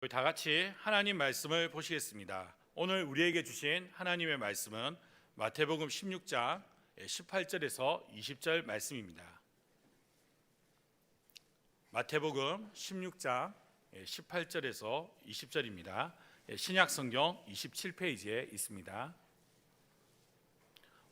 우리 다 같이 하나님 말씀을 보시겠습니다. 오늘 우리에게 주신 하나님의 말씀은 마태복음 16장 18절에서 20절 말씀입니다. 마태복음 16장 18절에서 20절입니다. 신약성경 27페이지에 있습니다.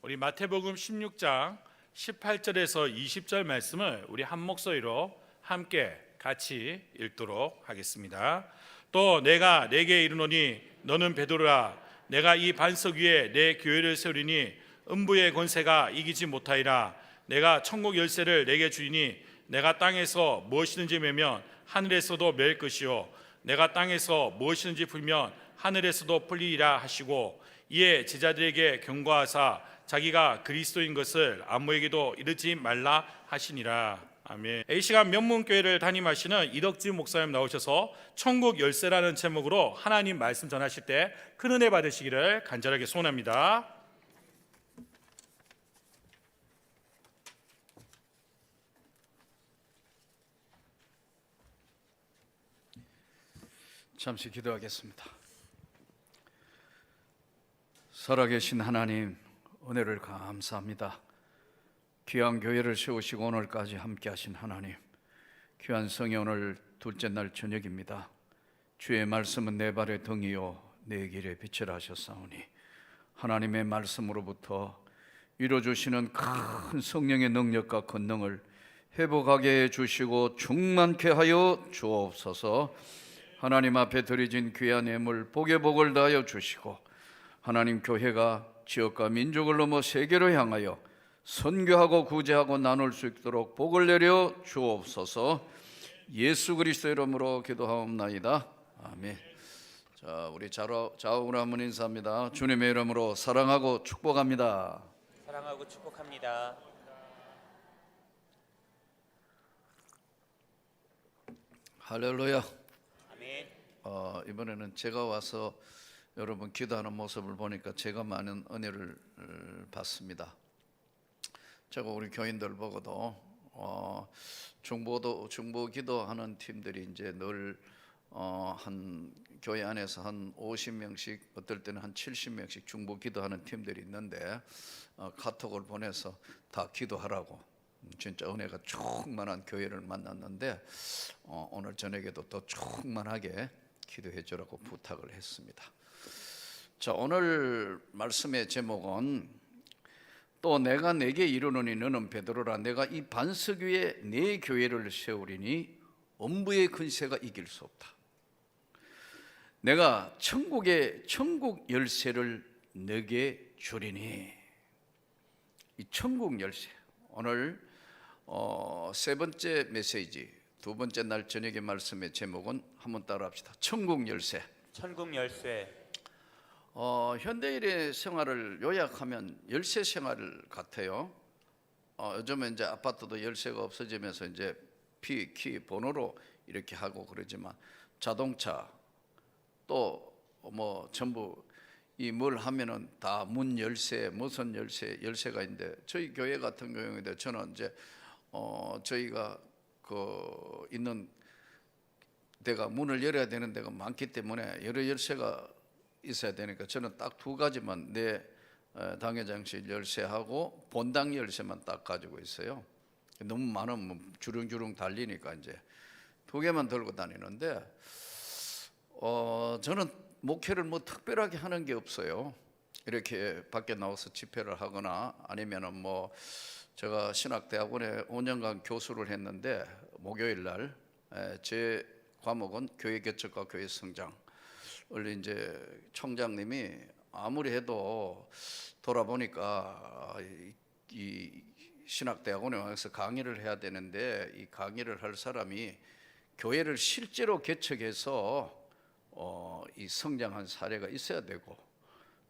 우리 마태복음 16장 18절에서 20절 말씀을 우리 한 목소리로 함께 같이 읽도록 하겠습니다. 또 내가 네게 이르노니 너는 베드로라, 내가 이 반석 위에 내 교회를 세우리니 음부의 권세가 이기지 못하리라. 내가 천국 열쇠를 내게 주리니 내가 땅에서 무엇이든지 매면 하늘에서도 맬 것이요 내가 땅에서 무엇이든지 풀면 하늘에서도 풀리리라 하시고, 이에 제자들에게 경고하사 자기가 그리스도인 것을 아무에게도 이르지 말라 하시니라. 아멘. 이 시간 명문교회를 담임하시는 이덕진 목사님 나오셔서 천국 열쇠라는 제목으로 하나님 말씀 전하실 때 큰 은혜 받으시기를 간절하게 소원합니다. 잠시 기도하겠습니다. 살아계신 하나님, 은혜를 감사합니다. 귀한 교회를 세우시고 오늘까지 함께 하신 하나님, 귀한 성의 오늘 둘째 날 저녁입니다. 주의 말씀은 내 발의 등이요 내 길의 빛이라 하셨사오니, 하나님의 말씀으로부터 이루어주시는 큰 성령의 능력과 권능을 회복하게 해주시고 충만케 하여 주옵소서. 하나님 앞에 드려진 귀한 예물 복의 복을 다하여 주시고, 하나님 교회가 지역과 민족을 넘어 세계로 향하여 선교하고 구제하고 나눌 수 있도록 복을 내려 주옵소서. 예수 그리스도 이름으로 기도하옵나이다. 아멘. 자, 우리 좌우로 한번 인사합니다. 주님의 이름으로 사랑하고 축복합니다. 사랑하고 축복합니다. 할렐루야. 아멘. 이번에는 제가 와서 여러분 기도하는 모습을 보니까 제가 많은 은혜를 받습니다. 제가 우리 교인들 보고도 중보 기도하는 팀들이 이제 늘 한 교회 안에서 한 50명씩, 어떨 때는 한 70명씩 중보 기도하는 팀들이 있는데 카톡을 보내서 다 기도하라고, 진짜 은혜가 충만한 교회를 만났는데 오늘 저녁에도 더 충만하게 기도해 주라고 부탁을 했습니다. 자, 오늘 말씀의 제목은 또 내가 네게 이르노니 너는 베드로라, 내가 이 반석 위에 네 교회를 세우리니 음부의 근세가 이길 수 없다. 내가 천국 열쇠를 네게 주리니, 이 천국 열쇠, 오늘 세 번째 메시지, 두 번째 날 저녁의 말씀의 제목은 한번 따라합시다. 천국 열쇠. 천국 열쇠. 현대인의 생활을 요약하면 열쇠 생활 같아요. 요즘은 이제 아파트도 열쇠가 없어지면서 이제 키 번호로 이렇게 하고 그러지만, 자동차 또 뭐 전부 이 뭘 하면은 다 문 열쇠, 무슨 열쇠가 있는데, 저희 교회 같은 경우인데 저는 이제 저희가 그 있는 데가 문을 열어야 되는 데가 많기 때문에 여러 열쇠가 있어야 되니까 저는 딱 두 가지만, 내 당회장실 열쇠하고 본당 열쇠만 딱 가지고 있어요. 너무 많으면 주렁주렁 달리니까 이제 두 개만 들고 다니는데, 저는 목회를 뭐 특별하게 하는 게 없어요. 이렇게 밖에 나와서 집회를 하거나 아니면은 뭐 제가 신학대학원에 5년간 교수를 했는데, 목요일 날 제 과목은 교회 개척과 교회 성장. 원래 이제 총장님이 아무리 해도 돌아보니까 이 신학대학원에 와서 강의를 해야 되는데, 이 강의를 할 사람이 교회를 실제로 개척해서 이 성장한 사례가 있어야 되고,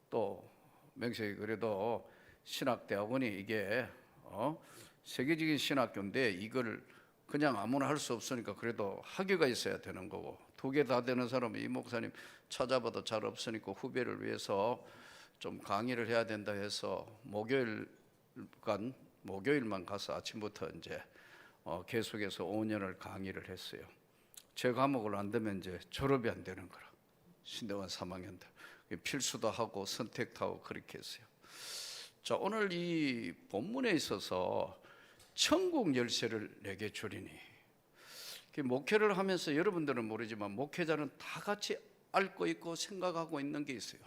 또 명색이 그래도 신학대학원이 이게 세계적인 신학교인데 이걸 그냥 아무나 할 수 없으니까 그래도 학위가 있어야 되는 거고, 두 개 다 되는 사람은 이 목사님 찾아봐도 잘 없으니까 후배를 위해서 좀 강의를 해야 된다 해서 목요일만 가서 아침부터 이제 계속해서 5년을 강의를 했어요. 제 과목을 안 되면 이제 졸업이 안 되는 거라. 신대원 3학년들 필수도 하고 선택도 하고 그렇게 했어요. 자, 오늘 이 본문에 있어서 천국 열쇠를 내게 주리니, 목회를 하면서 여러분들은 모르지만 목회자는 다 같이 앓고 있고 생각하고 있는 게 있어요.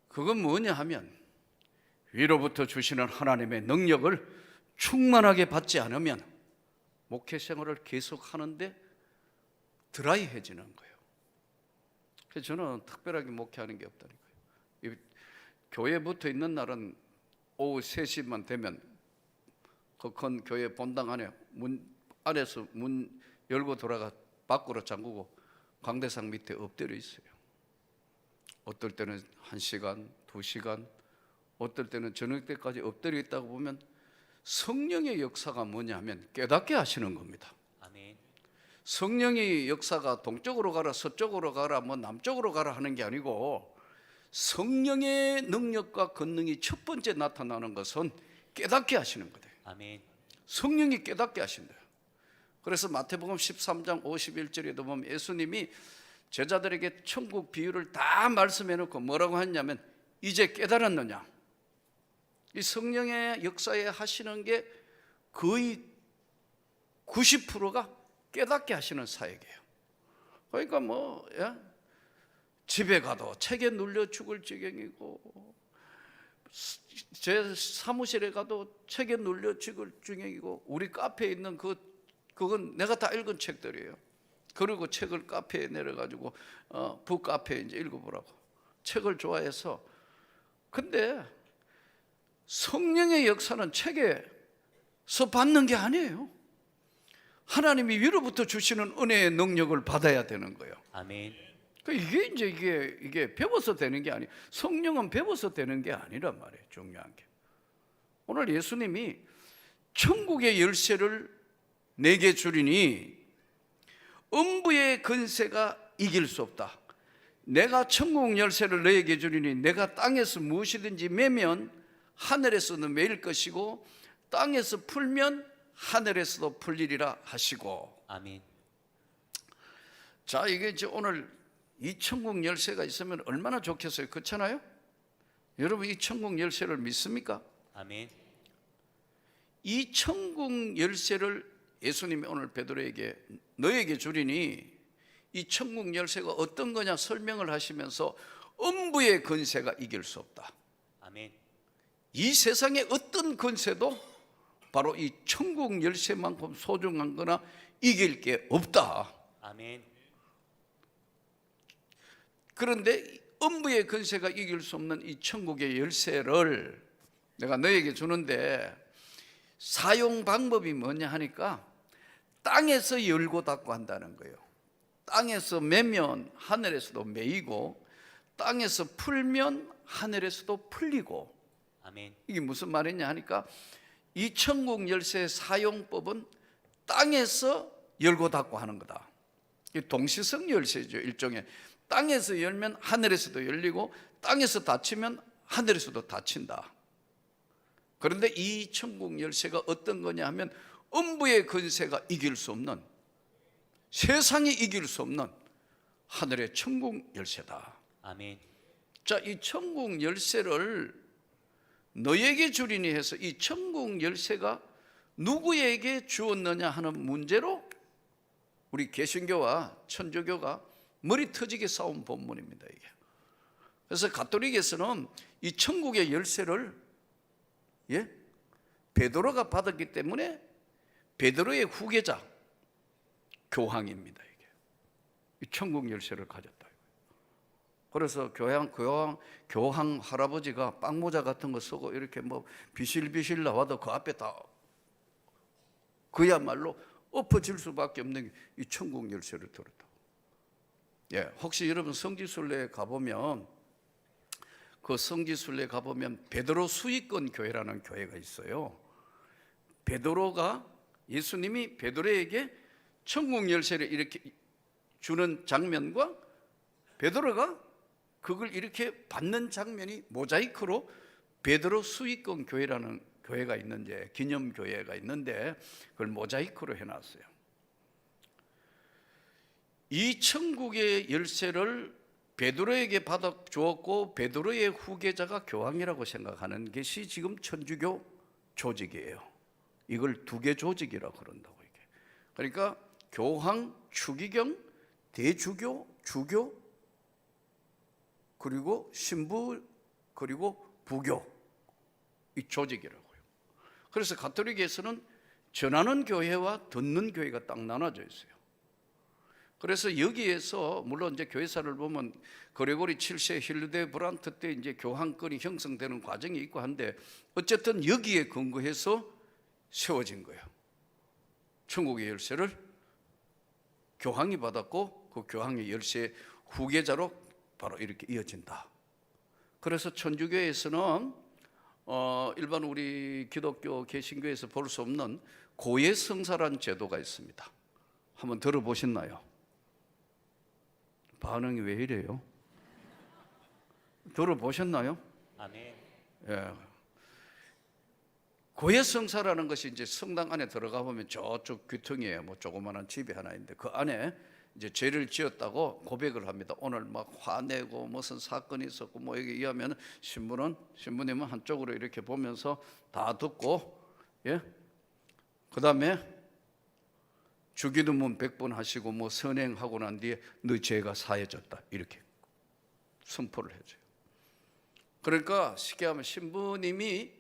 그건 뭐냐 하면 위로부터 주시는 하나님의 능력을 충만하게 받지 않으면 목회 생활을 계속하는데 드라이해지는 거예요. 그래서 저는 특별하게 목회하는 게 없다니까요. 교회 붙어 있는 날은 오후 3시만 되면 그 큰 교회 본당 안에 안에서 문 열고 돌아가 밖으로 잠그고 강대상 밑에 엎드려 있어요. 어떨 때는 1시간, 2시간, 어떨 때는 저녁 때까지 엎드려 있다고 보면 성령의 역사가 뭐냐면 깨닫게 하시는 겁니다. 아멘. 성령의 역사가 동쪽으로 가라, 서쪽으로 가라, 뭐 남쪽으로 가라 하는 게 아니고 성령의 능력과 권능이 첫 번째 나타나는 것은 깨닫게 하시는 거예요. 아멘. 성령이 깨닫게 하신다. 그래서 마태복음 13장 51절에도 보면 예수님이 제자들에게 천국 비유를 다 말씀해 놓고 뭐라고 했냐면 이제 깨달았느냐. 이 성령의 역사에 하시는 게 거의 90%가 깨닫게 하시는 사역이에요. 그러니까 뭐 집에 가도 책에 눌려 죽을 지경이고 제 사무실에 가도 책에 눌려 죽을 지경이고 우리 카페에 있는 그건 내가 다 읽은 책들이에요. 그리고 책을 카페에 내려가지고 북카페에 이제 읽어보라고 책을 좋아해서. 근데 성령의 역사는 책에서 받는 게 아니에요. 하나님이 위로부터 주시는 은혜의 능력을 받아야 되는 거예요. 아멘. 이게 배워서 되는 게 아니에요. 성령은 배워서 되는 게 아니란 말이에요. 중요한 게 오늘 예수님이 천국의 열쇠를 내게 주리니 음부의 권세가 이길 수 없다. 내가 천국 열쇠를 너에게 주리니 내가 땅에서 무엇이든지 매면 하늘에서도 매일 것이고 땅에서 풀면 하늘에서도 풀리리라 하시고. 아멘. 자, 이게 이제 오늘 이 천국 열쇠가 있으면 얼마나 좋겠어요. 그렇잖아요? 여러분 이 천국 열쇠를 믿습니까? 아멘. 이 천국 열쇠를 예수님이 오늘 베드로에게 너에게 주리니 이 천국 열쇠가 어떤 거냐 설명을 하시면서 음부의 권세가 이길 수 없다. 아멘. 이 세상의 어떤 권세도 바로 이 천국 열쇠만큼 소중한 거나 이길 게 없다. 아멘. 그런데 음부의 권세가 이길 수 없는 이 천국의 열쇠를 내가 너에게 주는데 사용 방법이 뭐냐 하니까 땅에서 열고 닫고 한다는 거예요. 땅에서 매면 하늘에서도 매이고 땅에서 풀면 하늘에서도 풀리고. 아멘. 이게 무슨 말이냐 하니까 이 천국 열쇠의 사용법은 땅에서 열고 닫고 하는 거다. 이 동시성 열쇠죠. 일종의 땅에서 열면 하늘에서도 열리고 땅에서 닫히면 하늘에서도 닫힌다. 그런데 이 천국 열쇠가 어떤 거냐 하면 음부의 권세가 이길 수 없는, 세상이 이길 수 없는 하늘의 천국 열쇠다. 아멘. 자, 이 천국 열쇠를 너에게 주리니 해서 이 천국 열쇠가 누구에게 주었느냐 하는 문제로 우리 개신교와 천주교가 머리 터지게 싸운 본문입니다. 이게. 그래서 가톨릭에서는 이 천국의 열쇠를 베드로가 받았기 때문에 베드로의 후계자 교황입니다. 이게 이 천국 열쇠를 가졌다. 그래서 교황 할아버지가 빵모자 같은 거 쓰고 이렇게 뭐 비실비실 나와도 그 앞에 다 그야말로 엎어질 수밖에 없는 이 천국 열쇠를 들었다. 혹시 여러분 성지순례에 가보면 그 성지순례에 가보면 베드로 수익권 교회라는 교회가 있어요. 베드로가 예수님이 베드로에게 천국 열쇠를 이렇게 주는 장면과 베드로가 그걸 이렇게 받는 장면이 모자이크로 베드로 수익권 교회라는 교회가 있는데 기념 교회가 있는데 그걸 모자이크로 해놨어요. 이 천국의 열쇠를 베드로에게 받아 주었고 베드로의 후계자가 교황이라고 생각하는 것이 지금 천주교 조직이에요. 이걸 두개 조직이라고 그런다고 이게. 그러니까 교황, 추기경, 대주교, 주교, 그리고 신부, 그리고 부교, 이 조직이라고요. 그래서 가톨릭에서는 전하는 교회와 듣는 교회가 딱 나눠져 있어요. 그래서 여기에서 물론 이제 교회사를 보면 그레고리 7세 힐르데 브란트 때 이제 교황권이 형성되는 과정이 있고 한데 어쨌든 여기에 근거해서 세워진 거예요. 천국의 열쇠를 교황이 받았고 그 교황의 열쇠 후계자로 바로 이렇게 이어진다. 그래서 천주교에서는 일반 우리 기독교 개신교에서 볼 수 없는 고해성사라는 제도가 있습니다. 한번 들어보셨나요? 반응이 왜 이래요? 들어보셨나요? 아멘. 예. 고해성사라는 것이 이제 성당 안에 들어가 보면 저쪽 귀퉁이에 뭐 조그마한 집이 하나 있는데 그 안에 이제 죄를 지었다고 고백을 합니다. 오늘 막 화내고 무슨 사건이 있었고 뭐 여기 이하면 신부님은 한쪽으로 이렇게 보면서 다 듣고, 예, 그 다음에 주기도문 100번 하시고 뭐 선행하고 난 뒤에 너 죄가 사해졌다 이렇게 선포를 해줘요. 그러니까 쉽게 하면 신부님이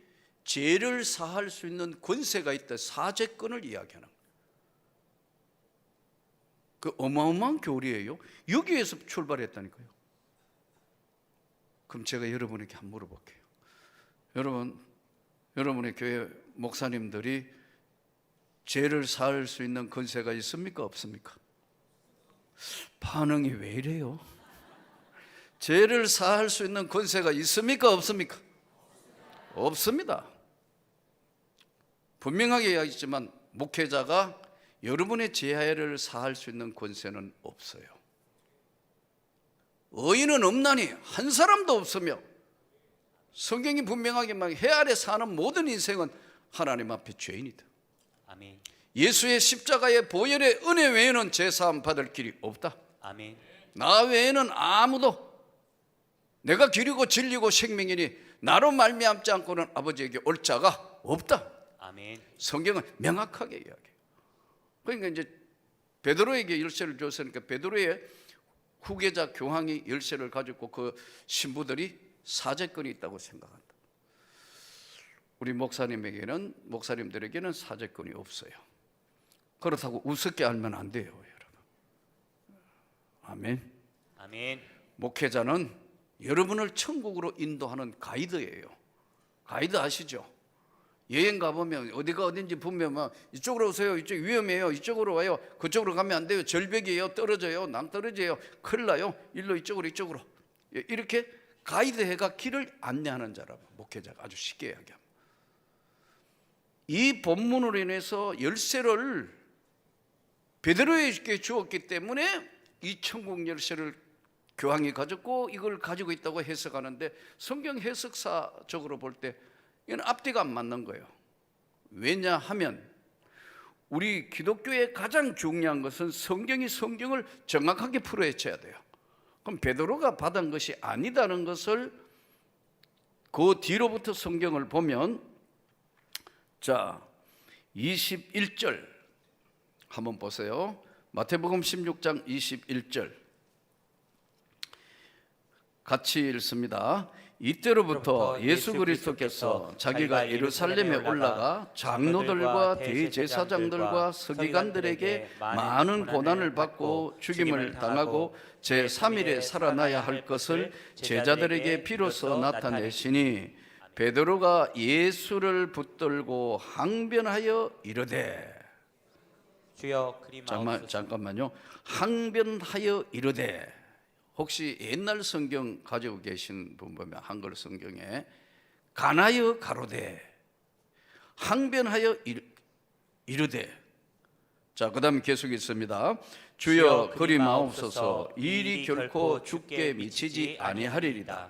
죄를 사할 수 있는 권세가 있다, 사죄권을 이야기하는 거예요. 그 어마어마한 교리예요. 여기에서 출발했다니까요. 그럼 제가 여러분에게 한번 물어볼게요. 여러분의 교회 목사님들이 죄를 사할 수 있는 권세가 있습니까? 없습니까? 반응이 왜 이래요? 죄를 사할 수 있는 권세가 있습니까? 없습니까? 없습니다. 분명하게 이야기했지만 목회자가 여러분의 죄를 사할 수 있는 권세는 없어요. 의인은 없나니 한 사람도 없으며 성경이 분명하게 해 아래 사는 모든 인생은 하나님 앞에 죄인이다. 아멘. 예수의 십자가의 보혈의 은혜 외에는 죄 사함 받을 길이 없다. 아멘. 나 외에는 아무도, 내가 길이고 진리고 생명이니 나로 말미암지 않고는 아버지에게 올 자가 없다. 아멘. 성경은 명확하게 이야기해요. 그러니까 이제 베드로에게 열쇠를 줬으니까 베드로의 후계자 교황이 열쇠를 가지고 그 신부들이 사죄권이 있다고 생각한다. 우리 목사님들에게는 사죄권이 없어요. 그렇다고 우습게 알면 안 돼요, 여러분. 아멘. 아멘. 목회자는 여러분을 천국으로 인도하는 가이드예요. 가이드 아시죠? 여행 가보면 어디가 어딘지 보면 막 이쪽으로 오세요, 이쪽 위험해요, 이쪽으로 와요, 그쪽으로 가면 안 돼요, 절벽이에요, 떨어져요, 낭떠러지예요, 큰일 나요, 일로 이쪽으로 이렇게 가이드해가 길을 안내하는 자라고 목회자가 아주 쉽게 이야기합니다. 이 본문으로 인해서 열쇠를 베드로에게 주었기 때문에 이 천국 열쇠를 교황이 가졌고 이걸 가지고 있다고 해석하는데 성경 해석사적으로 볼 때 이건 앞뒤가 안 맞는 거예요. 왜냐하면 우리 기독교의 가장 중요한 것은 성경이 성경을 정확하게 풀어헤쳐야 돼요. 그럼 베드로가 받은 것이 아니다는 것을 그 뒤로부터 성경을 보면, 자 21절 한번 보세요. 마태복음 16장 21절 같이 읽습니다. 이때로부터 예수 그리스도께서 자기가 예루살렘에 올라가 장로들과 대제사장들과 서기관들에게 많은 고난을 받고 죽임을 당하고 제3일에 살아나야 할 것을 제자들에게 비로소 나타내시니 베드로가 예수를 붙들고 항변하여 이르되, 주여 그리 마옵소서. 잠깐만요. 항변하여 이르되, 혹시 옛날 성경 가지고 계신 분 보면 한글 성경에 간하여 가로되, 항변하여 이르되, 자 그다음 계속 있습니다. 주여 그리 마옵소서. 이 일이 결코 죽게 미치지 아니하리이다.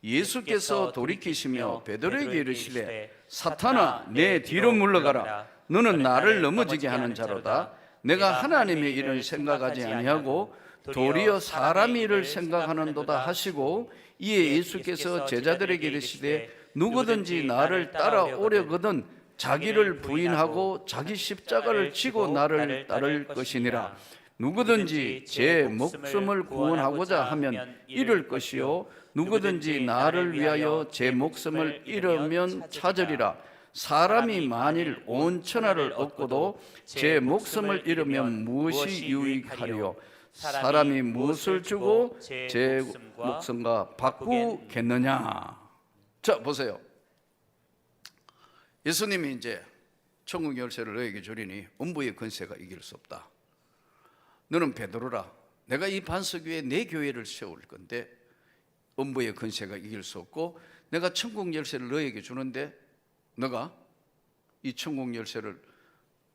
예수께서 돌이키시며 베드로에게 이르시되, 사탄아 내 뒤로 물러가라. 너는 나를 넘어지게 하는 자로다. 내가 하나님의 일을 생각하지 아니하고 도리어 사람의 일을 생각하는도다 하시고 이에 예수께서 제자들에게 이르시되 누구든지 나를 따라오려거든 자기를 부인하고 자기 십자가를 지고 나를 따를 것이니라. 누구든지 제 목숨을 구원하고자 하면 잃을 것이요 누구든지 나를 위하여 제 목숨을 잃으면 찾으리라. 사람이 만일 온 천하를 얻고도 제 목숨을 잃으면 무엇이 유익하리요? 사람이 무엇을 주고 제 목숨과 바꾸겠느냐? 자, 보세요. 예수님이 이제 천국 열쇠를 너에게 주리니 음부의 권세가 이길 수 없다. 너는 베드로라. 내가 이 반석 위에 내 교회를 세울 건데 음부의 권세가 이길 수 없고 내가 천국 열쇠를 너에게 주는데 너가 이 천국 열쇠를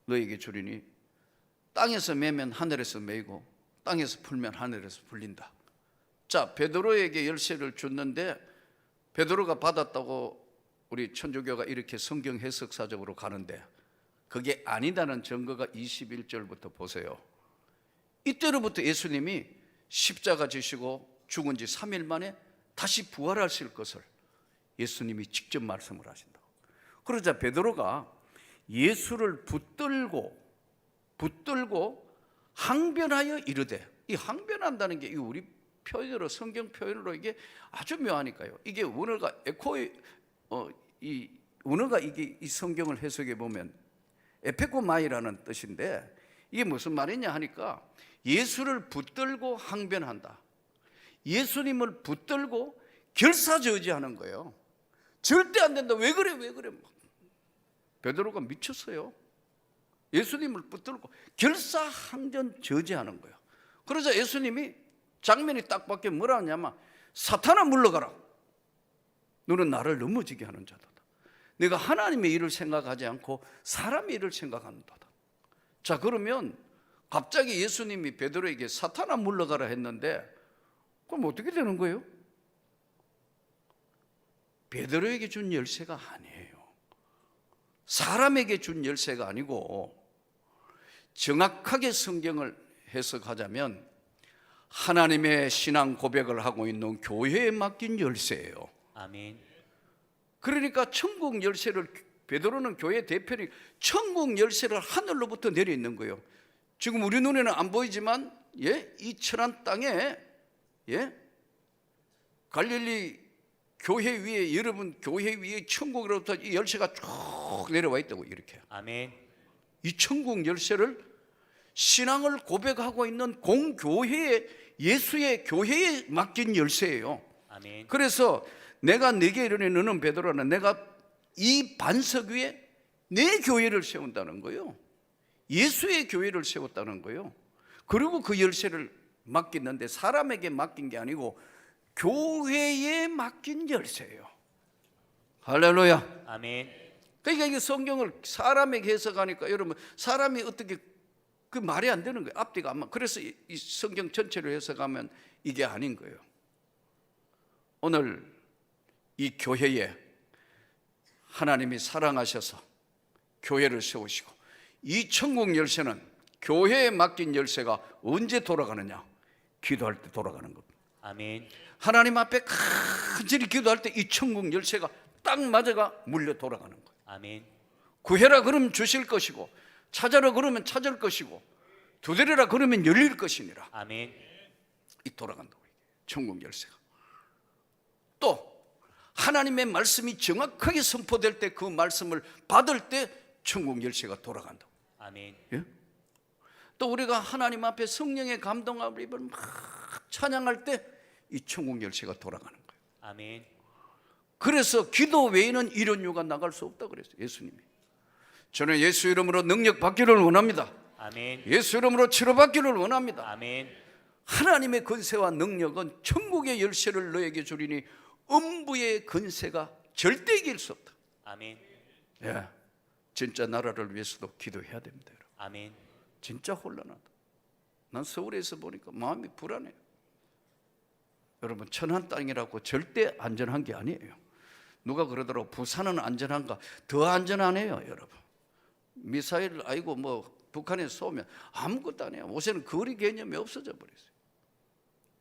너에게 주리니 땅에서 매면 하늘에서 매이고 땅에서 풀면 하늘에서 풀린다. 자, 베드로에게 열쇠를 줬는데 베드로가 받았다고 우리 천주교가 이렇게 성경 해석사적으로 가는데 그게 아니다는 증거가 21절부터 보세요. 이때로부터 예수님이 십자가 지시고 죽은 지 3일 만에 다시 부활하실 것을 예수님이 직접 말씀을 하신다고. 그러자 베드로가 예수를 붙들고 항변하여 이르되, 이 항변한다는 게 우리 표현으로 성경 표현으로 이게 아주 묘하니까요. 이게 원어가 이 원어가 이게 이 성경을 해석해 보면 에페코마이라는 뜻인데 이게 무슨 말이냐 하니까 예수를 붙들고 항변한다. 예수님을 붙들고 결사저지하는 거예요. 절대 안 된다. 왜 그래? 베드로가 미쳤어요. 예수님을 붙들고 결사항전저지하는 거예요. 그러자 예수님이 장면이 딱 바뀌어 뭐라 하냐면 사탄아 물러가라. 너는 나를 넘어지게 하는 자다. 내가 하나님의 일을 생각하지 않고 사람의 일을 생각하는도다. 자, 그러면 갑자기 예수님이 베드로에게 사탄아 물러가라 했는데 그럼 어떻게 되는 거예요? 베드로에게 준 열쇠가 아니에요. 사람에게 준 열쇠가 아니고 정확하게 성경을 해석하자면 하나님의 신앙 고백을 하고 있는 교회에 맡긴 열쇠예요. 아멘. 그러니까 천국 열쇠를 베드로는 교회 대표니 천국 열쇠를 하늘로부터 내려 있는 거예요. 지금 우리 눈에는 안 보이지만 이 천한 땅에 갈릴리 교회 위에 여러분 교회 위에 천국으로부터 이 열쇠가 쭉 내려와 있다고 이렇게. 아멘. 이 천국 열쇠를 신앙을 고백하고 있는 공교회에 예수의 교회에 맡긴 열쇠예요. 아멘. 그래서 내가 네게 이르니 너는 베드로라. 내가 이 반석 위에 내 교회를 세운다는 거예요. 예수의 교회를 세웠다는 거예요. 그리고 그 열쇠를 맡겼는데 사람에게 맡긴 게 아니고 교회에 맡긴 열쇠예요. 할렐루야. 아멘. 그러니까 이게 성경을 사람에게 해석하니까 여러분 사람이 어떻게 그 말이 안 되는 거예요. 앞뒤가 안 맞. 그래서 이 성경 전체로 해석하면 이게 아닌 거예요. 오늘 이 교회에 하나님이 사랑하셔서 교회를 세우시고 이 천국 열쇠는 교회에 맡긴 열쇠가 언제 돌아가느냐? 기도할 때 돌아가는 겁니다. 아멘. 하나님 앞에 간절히 기도할 때 이 천국 열쇠가 딱 맞아가 물려 돌아가는 거예요. 아멘. 구해라 그러면 주실 것이고 찾아라 그러면 찾을 것이고 두드려라 그러면 열릴 것이니라. 아멘. 이 돌아간다고. 천국 열쇠가. 또 하나님의 말씀이 정확하게 선포될 때 그 말씀을 받을 때 천국 열쇠가 돌아간다고. 아멘. 예? 또 우리가 하나님 앞에 성령의 감동함을 입을 막 찬양할 때 이 천국 열쇠가 돌아가는 거예요. 아멘. 그래서 기도 외에는 이런 유가 나갈 수 없다 그랬어요. 예수님이. 저는 예수 이름으로 능력 받기를 원합니다. 아멘. 예수 이름으로 치료받기를 원합니다. 아멘. 하나님의 권세와 능력은 천국의 열쇠를 너에게 주리니 음부의 권세가 절대 이길 수 없다. 아멘. 예, 진짜 나라를 위해서도 기도해야 됩니다. 여러분. 아멘. 진짜 혼란하다. 난 서울에서 보니까 마음이 불안해요. 여러분 천한 땅이라고 절대 안전한 게 아니에요. 누가 그러더라고 부산은 안전한가? 더 안전하네요. 여러분 미사일 아이고 뭐 북한에서 쏘면 아무것도 아니에요. 요새는 거리 개념이 없어져 버렸어요.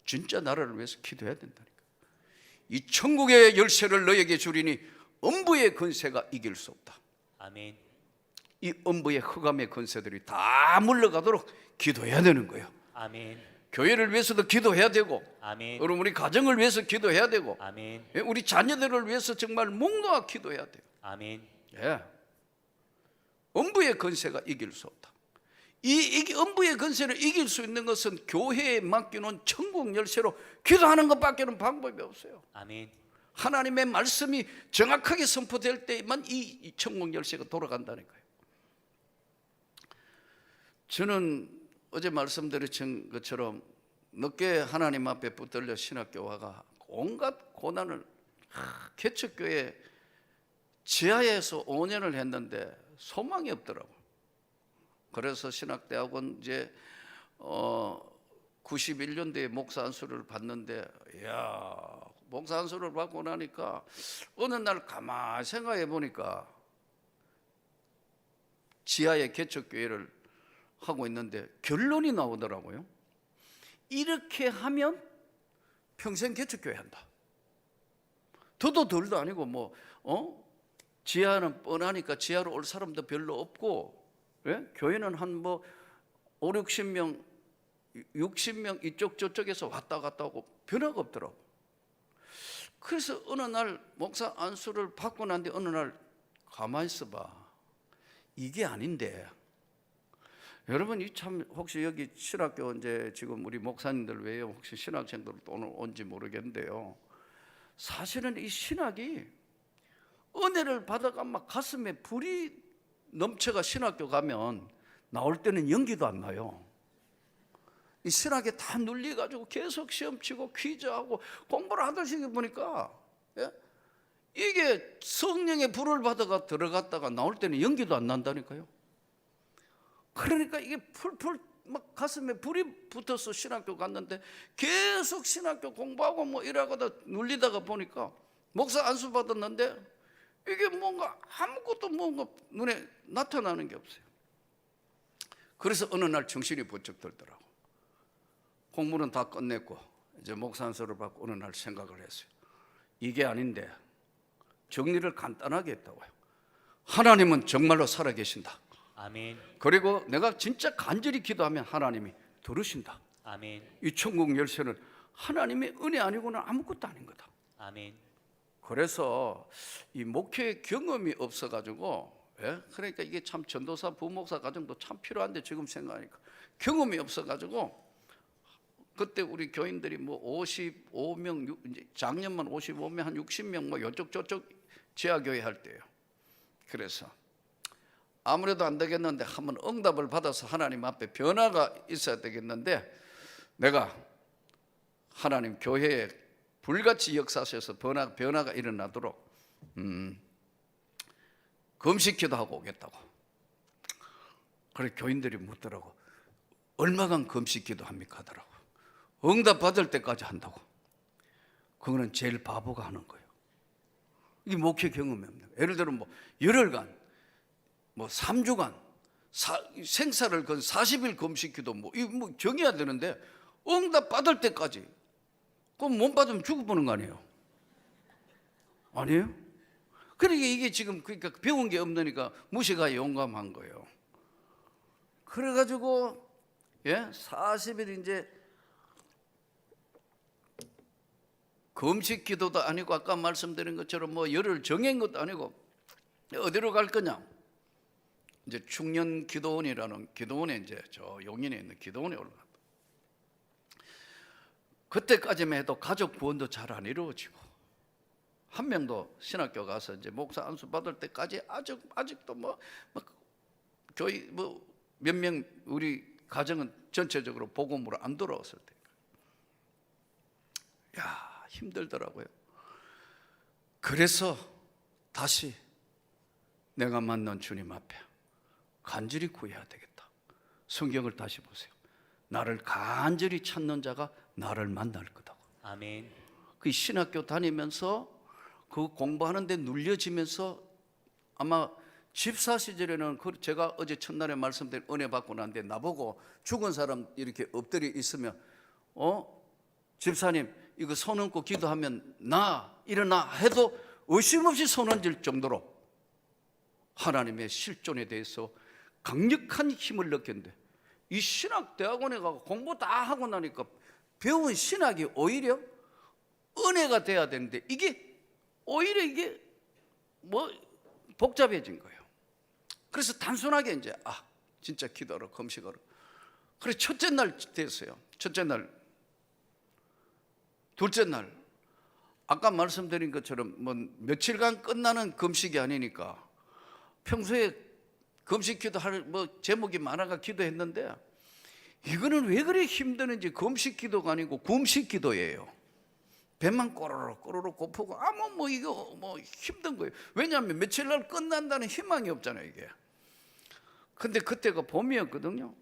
진짜 나라를 위해서 기도해야 된다니까. 이 천국의 열쇠를 너에게 주리니 음부의 권세가 이길 수 없다. 아멘. 이 음부의 흑암의 권세들이 다 물러가도록 기도해야 되는 거예요. 아멘. 교회를 위해서도 기도해야 되고, 아멘. 여러분 우리 가정을 위해서 기도해야 되고, 아멘. 우리 자녀들을 위해서 정말 목 기도해야 돼요. 아멘. 예. 음부의 권세가 이길 수 없다. 이 음부의 권세를 이길 수 있는 것은 교회에 맡기는 천국 열쇠로 기도하는 것밖에는 방법이 없어요. 아멘. 하나님의 말씀이 정확하게 선포될 때만 이 천국 열쇠가 돌아간다니까요. 저는 어제 말씀드린 것처럼 늦게 하나님 앞에 붙들려 신학교 와가 온갖 고난을 개척교회 지하에서 5년을 했는데 소망이 없더라고. 그래서 신학대학원 이제 91년도에 목사 안수를 받는데, 이야, 목사 안수를 받고 나니까 어느 날 가만히 생각해 보니까 지하에 개척교회를 하고 있는데 결론이 나오더라고요. 이렇게 하면 평생 개척교회 한다. 더도 덜도 아니고 지하는 뻔하니까 지하로 올 사람도 별로 없고, 예? 교회는 한 5, 60명, 60명 이쪽 저쪽에서 왔다 갔다 하고 변화가 없더라고. 그래서 어느 날 목사 안수를 받고 난 뒤 어느 날 가만히 있어봐. 이게 아닌데. 여러분 이 참 혹시 여기 신학교 이제 지금 우리 목사님들 외에 혹시 신학생들 오늘 온지 모르겠는데요. 사실은 이 신학이 은혜를 받아가 막 가슴에 불이 넘쳐가 신학교 가면 나올 때는 연기도 안 나요. 이 신학에 다 눌려가지고 계속 시험 치고 퀴즈하고 공부를 하듯이 보니까, 예? 이게 성령의 불을 받아가 들어갔다가 나올 때는 연기도 안 난다니까요. 그러니까 이게 풀풀 막 가슴에 불이 붙어서 신학교 갔는데 계속 신학교 공부하고 이러다가 눌리다가 보니까 목사 안수 받았는데 이게 뭔가 아무것도 뭔가 눈에 나타나는 게 없어요. 그래서 어느 날 정신이 번쩍 들더라고. 공부는 다 끝냈고 이제 목사 안수를 받고 어느 날 생각을 했어요. 이게 아닌데 정리를 간단하게 했다고요. 하나님은 정말로 살아계신다. 아멘. 그리고 내가 진짜 간절히 기도하면 하나님이 들으신다. 아멘. 이 천국 열쇠는 하나님의 은혜 아니고는 아무것도 아닌 거다. 아멘. 그래서 이 목회 경험이 없어가지고, 예? 그러니까 이게 참 전도사 부목사 과정도 참 필요한데 지금 생각하니까 경험이 없어가지고 그때 우리 교인들이 55명, 이제 작년만 55명, 한 60명 요쪽 저쪽 지하교회 할 때요. 그래서 아무래도 안 되겠는데 한번 응답을 받아서 하나님 앞에 변화가 있어야 되겠는데, 내가 하나님 교회에 불같이 역사하셔서 변화가 일어나도록 금식기도 하고 오겠다고. 그래 교인들이 묻더라고. 얼마간 금식기도 합니까 하더라고. 응답 받을 때까지 한다고. 그거는 제일 바보가 하는 거예요. 이게 목회 경험이 없는 거예요. 예를 들어 열흘간 3주간 생사를 건 40일 금식기도 정해야 되는데 응답 받을 때까지, 그럼 못 받으면 죽어보는 거 아니에요? 아니에요? 그러니까 이게 지금 그러니까 배운 게 없으니까 무시가 용감한 거예요. 그래가지고 40일 이제 금식기도도 아니고 아까 말씀드린 것처럼 열흘 정한 것도 아니고 어디로 갈 거냐? 이제 충년 기도원이라는 기도원에 이제 저 용인에 있는 기도원에 올라갔다. 그때까지만 해도 가족 구원도 잘 안 이루어지고 한 명도 신학교 가서 이제 목사 안수 받을 때까지 아직도 교회 몇 명 우리 가정은 전체적으로 복음으로 안 돌아왔을 때, 야 힘들더라고요. 그래서 다시 내가 만난 주님 앞에 간절히 구해야 되겠다. 성경을 다시 보세요. 나를 간절히 찾는 자가 나를 만날 거다고. 아멘. 그 신학교 다니면서 그 공부하는데 눌려지면서 아마 집사 시절에는 제가 어제 첫날에 말씀드린 은혜 받고 난데 나보고 죽은 사람 이렇게 엎드려 있으면 집사님 이거 손 얹고 기도하면 일어나 해도 의심 없이 손 얹을 정도로 하나님의 실존에 대해서 강력한 힘을 느꼈는데, 이 신학대학원에 가고 공부 다 하고 나니까 배운 신학이 오히려 은혜가 돼야 되는데 이게 오히려 이게 뭐 복잡해진 거예요. 그래서 단순하게 이제 진짜 기도하러 금식하러. 그래서 첫째 날 됐어요. 첫째 날, 둘째 날, 아까 말씀드린 것처럼 뭐 며칠간 끝나는 금식이 아니니까 평소에 금식 기도할 뭐 제목이 많아가 기도했는데, 이거는 왜 그래 힘드는지 금식 기도가 아니고 굶식 기도예요. 배만 꼬르륵 고프고 뭐 이거 뭐 힘든 거예요. 왜냐하면 며칠 날 끝난다는 희망이 없잖아요 이게. 근데 그때가 봄이었거든요.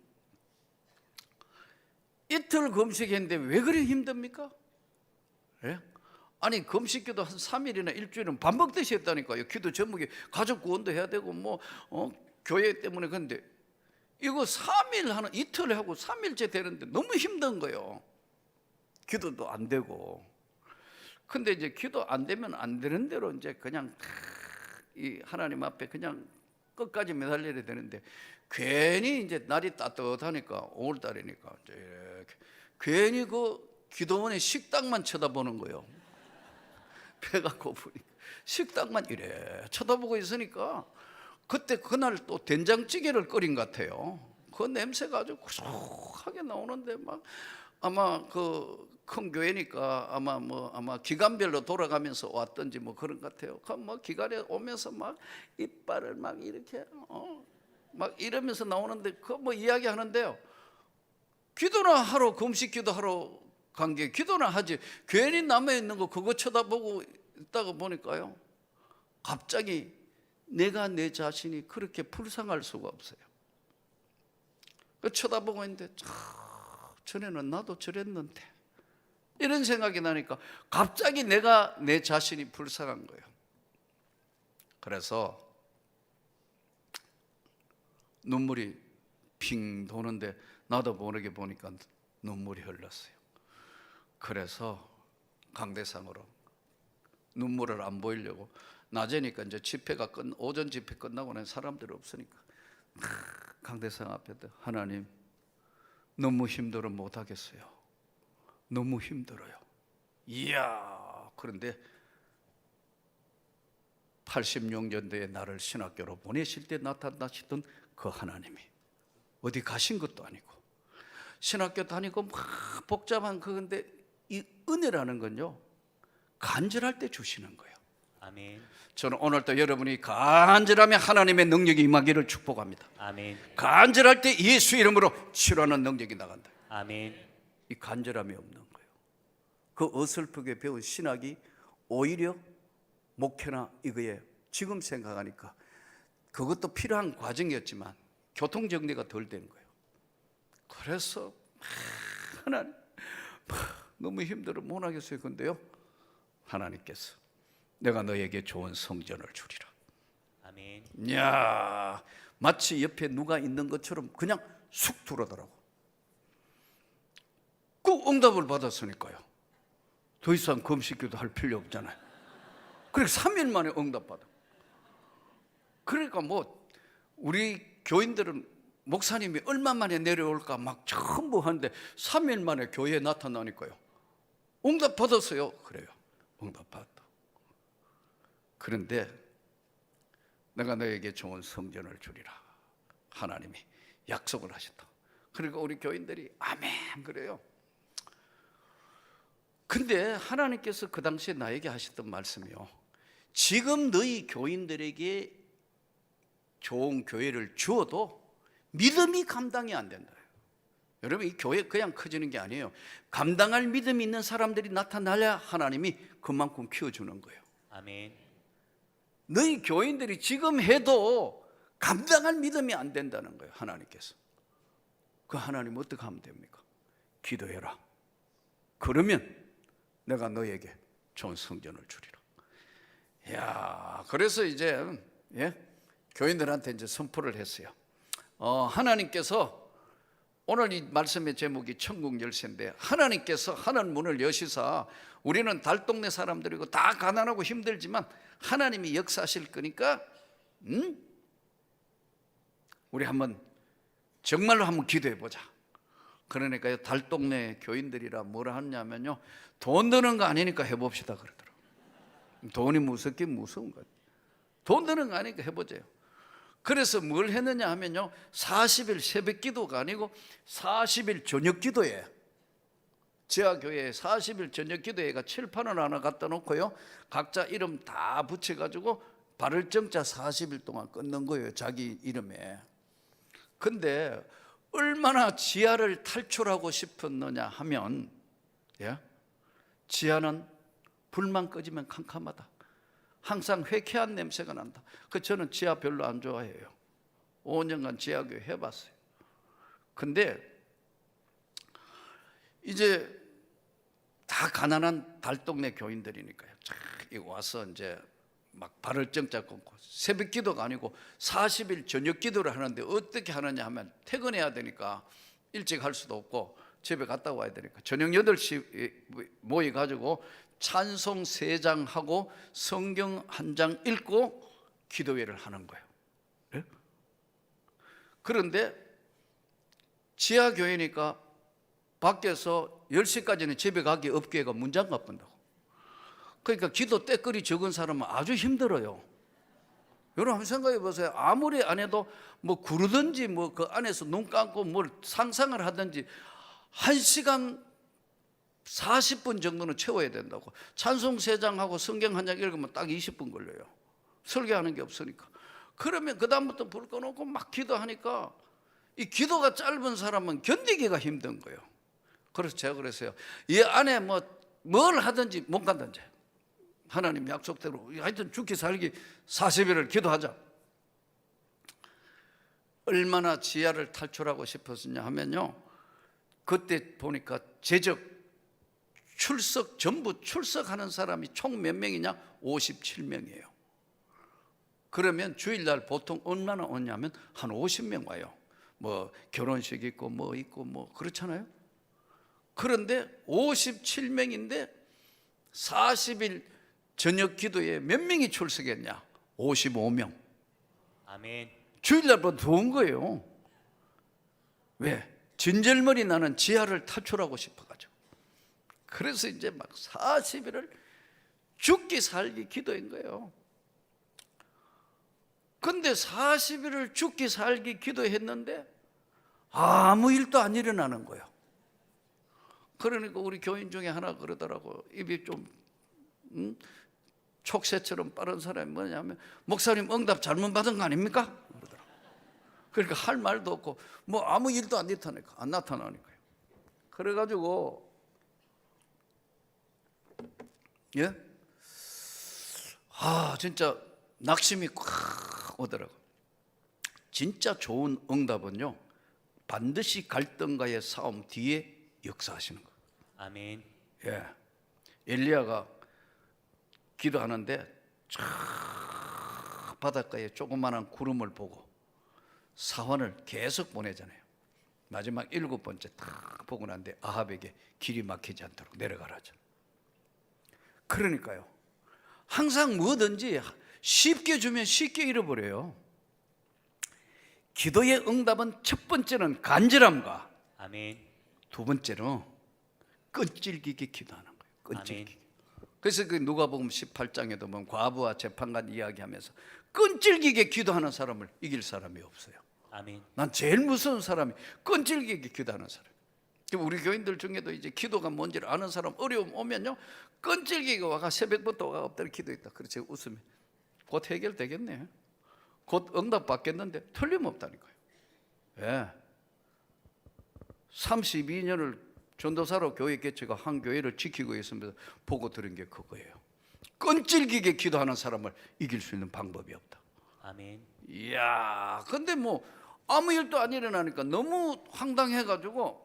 이틀 금식했는데 왜 그래 힘듭니까? 예? 아니 금식기도 한 3일이나 일주일은 반복듯이 했다니까요. 기도 제목이 가족 구원도 해야 되고 뭐 교회 때문에. 근데 이거 3일 하는, 이틀 하고 3일째 되는데 너무 힘든 거예요. 기도도 안 되고. 근데 이제 기도 안 되면 안 되는 대로 이제 그냥 이 하나님 앞에 그냥 끝까지 매달려야 되는데, 괜히 이제 날이 따뜻하니까 5월달이니까 이렇게 괜히 그 기도원의 식당만 쳐다보는 거예요. 배가 고프니까 식당만 이래 쳐다보고 있으니까, 그때 그날 또 된장찌개를 끓인 것 같아요. 그 냄새가 아주 고소하게 나오는데 막 아마 그 큰 교회니까 아마 기간별로 돌아가면서 왔던지 뭐 그런 것 같아요. 그 뭐 기간에 오면서 막 이빨을 막 이렇게 막 이러면서 나오는데 그 뭐 이야기하는데요. 기도나 하러, 금식 기도하러 간 게 기도나 하지 괜히 남아 있는 거 그거 쳐다보고 있다가 보니까요, 갑자기 내가 내 자신이 그렇게 불쌍할 수가 없어요. 그 쳐다보고 있는데 전에는 나도 저랬는데 이런 생각이 나니까 갑자기 내가 내 자신이 불쌍한 거예요. 그래서 눈물이 핑 도는데 나도 모르게 보니까 눈물이 흘렀어요. 그래서 강대상으로 눈물을 안 보이려고, 낮에니까 이제 집회가 오전 집회 끝나고 난 사람들이 없으니까 강대상 앞에도 하나님 너무 힘들어 못하겠어요. 너무 힘들어요. 이야. 그런데 86년도에 나를 신학교로 보내실 때 나타나시던 그 하나님이 어디 가신 것도 아니고 신학교 다니고 막 복잡한 그건데, 이 은혜라는 건요 간절할 때 주시는 거예요. 아멘. 저는 오늘도 여러분이 간절하면 하나님의 능력이 임하기를 축복합니다. 아멘. 간절할 때 예수 이름으로 치료하는 능력이 나간다. 아멘. 이 간절함이 없는 거예요. 그 어설프게 배운 신학이 오히려 목회나 이거에 지금 생각하니까 그것도 필요한 과정이었지만 교통정리가 덜 된 거예요. 그래서 하나님 너무 힘들어 못하겠어요. 근데요 하나님께서 내가 너에게 좋은 성전을 주리라. 아멘. 야, 마치 옆에 누가 있는 것처럼 그냥 쑥 들어오더라고. 그 응답을 받았으니까요 더 이상 금식기도 할 필요 없잖아요. 그러니까 3일 만에 응답받아. 그러니까 뭐 우리 교인들은 목사님이 얼마 만에 내려올까 막 전부 하는데 3일 만에 교회에 나타나니까요 응답 받았어요. 그래요, 응답 받았다. 그런데 내가 너에게 좋은 성전을 주리라 하나님이 약속을 하셨다. 그러니까 우리 교인들이 아멘 그래요. 근데 하나님께서 그 당시에 나에게 하셨던 말씀이요, 지금 너희 교인들에게 좋은 교회를 주어도 믿음이 감당이 안 된다. 여러분, 이 교회 그냥 커지는 게 아니에요. 감당할 믿음이 있는 사람들이 나타나야 하나님이 그만큼 키워주는 거예요. 아멘. 너희 교인들이 지금 해도 감당할 믿음이 안 된다는 거예요. 하나님께서. 그 하나님 어떻게 하면 됩니까? 기도해라. 그러면 내가 너에게 좋은 성전을 주리라. 야, 그래서 이제 교인들한테 이제 선포를 했어요. 하나님께서 오늘 이 말씀의 제목이 천국 열쇠인데, 하나님께서 하늘 문을 여시사 우리는 달동네 사람들이고 다 가난하고 힘들지만 하나님이 역사하실 거니까 우리 한번 정말로 한번 기도해 보자. 그러니까요, 달동네 교인들이라 뭐라 하냐면요, 돈 드는 거 아니니까 해봅시다 그러더라고요. 돈이 무섭긴 무서운 거예요. 돈 드는 거 아니니까 해보세요. 그래서 뭘 했느냐 하면요, 40일 새벽 기도가 아니고 40일 저녁 기도에, 지하교회에 40일 저녁 기도회가 칠판을 하나 갖다 놓고요, 각자 이름 다 붙여가지고 발을 정자 40일 동안 끊는 거예요, 자기 이름에. 근데 얼마나 지하를 탈출하고 싶었느냐 하면, 예? 지하는 불만 꺼지면 캄캄하다. 항상 회쾌한 냄새가 난다. 저는 지하 별로 안 좋아해요. 5년간 지하교회 해봤어요. 근데 이제 다 가난한 달동네 교인들이니까요, 이거 와서 이제 막 발을 정자 끊고 새벽 기도가 아니고 40일 저녁 기도를 하는데 어떻게 하느냐 하면 퇴근해야 되니까 일찍 할 수도 없고 집에 갔다 와야 되니까 저녁 8시 모여가지고 찬송 3장 하고 성경 1장 읽고 기도회를 하는 거예요. 네? 그런데 지하교회니까 밖에서 10시까지는 집에 가기 없게가 문장가 본다고. 그러니까 기도 때거리 적은 사람은 아주 힘들어요. 여러분 한번 생각해 보세요. 아무리 안 해도 뭐 구르든지 뭐 그 안에서 눈 감고 뭘 상상을 하든지 1시간 40분 정도는 채워야 된다고. 찬송 3장하고 성경 1장 읽으면 딱 20분 걸려요. 설교하는 게 없으니까. 그러면 그 다음부터 불 꺼놓고 막 기도하니까 이 기도가 짧은 사람은 견디기가 힘든 거예요. 그래서 제가 그랬어요. 이 안에 뭘 하든지 못 간다는지, 하나님 약속대로 하여튼 죽기 살기 40일을 기도하자. 얼마나 지하를 탈출하고 싶었느냐 하면요, 그때 보니까 제적 전부 출석하는 사람이 총 몇 명이냐? 57명이에요. 그러면 주일날 보통 얼마나 오냐면 한 50명 와요. 뭐 결혼식 있고 뭐 있고 뭐 그렇잖아요. 그런데 57명인데 40일 저녁 기도에 몇 명이 출석했냐? 55명. 아멘. 주일날보다 더운 거예요. 왜? 진절머리 나는 지하를 탈출하고 싶어가지고. 그래서 이제 막 40일을 죽기 살기 기도한 거예요. 근데 40일을 죽기 살기 기도했는데 아무 일도 안 일어나는 거예요. 그러니까 우리 교인 중에 하나 그러더라고. 입이 좀 촉새처럼 빠른 사람이 뭐냐면, 목사님 응답 잘못 받은 거 아닙니까? 그러더라고. 그러니까 할 말도 없고 뭐 아무 일도 안 나타나니까요. 그래가지고 진짜 낙심이 콱 오더라고. 진짜 좋은 응답은요, 반드시 갈등과의 싸움 뒤에 역사하시는 거예요. 아멘. 엘리야가 기도하는데 바닷가에 조그마한 구름을 보고 사환을 계속 보내잖아요. 마지막 7번째 딱 보고 난데 아합에게 길이 막히지 않도록 내려가라죠. 그러니까요, 항상 뭐든지 쉽게 주면 쉽게 잃어버려요. 기도의 응답은 첫 번째는 간절함과 아멘. 두 번째는 끈질기게 기도하는 거예요. 끈질기게. 아멘. 그래서 그 누가복음 18장에도 보면 과부와 재판관 이야기하면서 끈질기게 기도하는 사람을 이길 사람이 없어요. 아멘. 난 제일 무서운 사람이 끈질기게 기도하는 사람. 우리 교인들 중에도 이제 기도가 뭔지를 아는 사람 어려움 오면요, 끈질기게 와가 새벽부터 와가 엎드려 기도했다. 그렇지, 웃으면 곧 해결되겠네. 곧 응답 받겠는데 틀림없다니까요. 32년을 전도사로 교회 개최가 한 교회를 지키고 있으면서 보고 들은 게 그거예요. 끈질기게 기도하는 사람을 이길 수 있는 방법이 없다. 아멘. 이야, 근데 뭐 아무 일도 안 일어나니까 너무 황당해가지고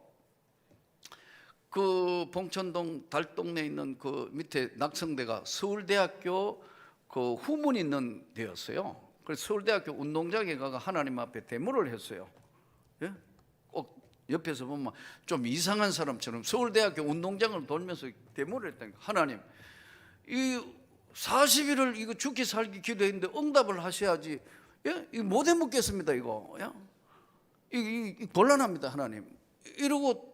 그 봉천동 달동네에 있는 그 밑에 낙성대가 서울대학교 그 후문 있는 데였어요. 그래서 서울대학교 운동장에 가서 하나님 앞에 대모를 했어요. 꼭 옆에서 보면 좀 이상한 사람처럼 서울대학교 운동장을 돌면서 데모를 했다니까. 하나님, 이 40일을 이거 죽기 살기 기도했는데 응답을 하셔야지. 예? 이거 못 해먹겠습니다 이거. 예? 이 곤란합니다 하나님. 이러고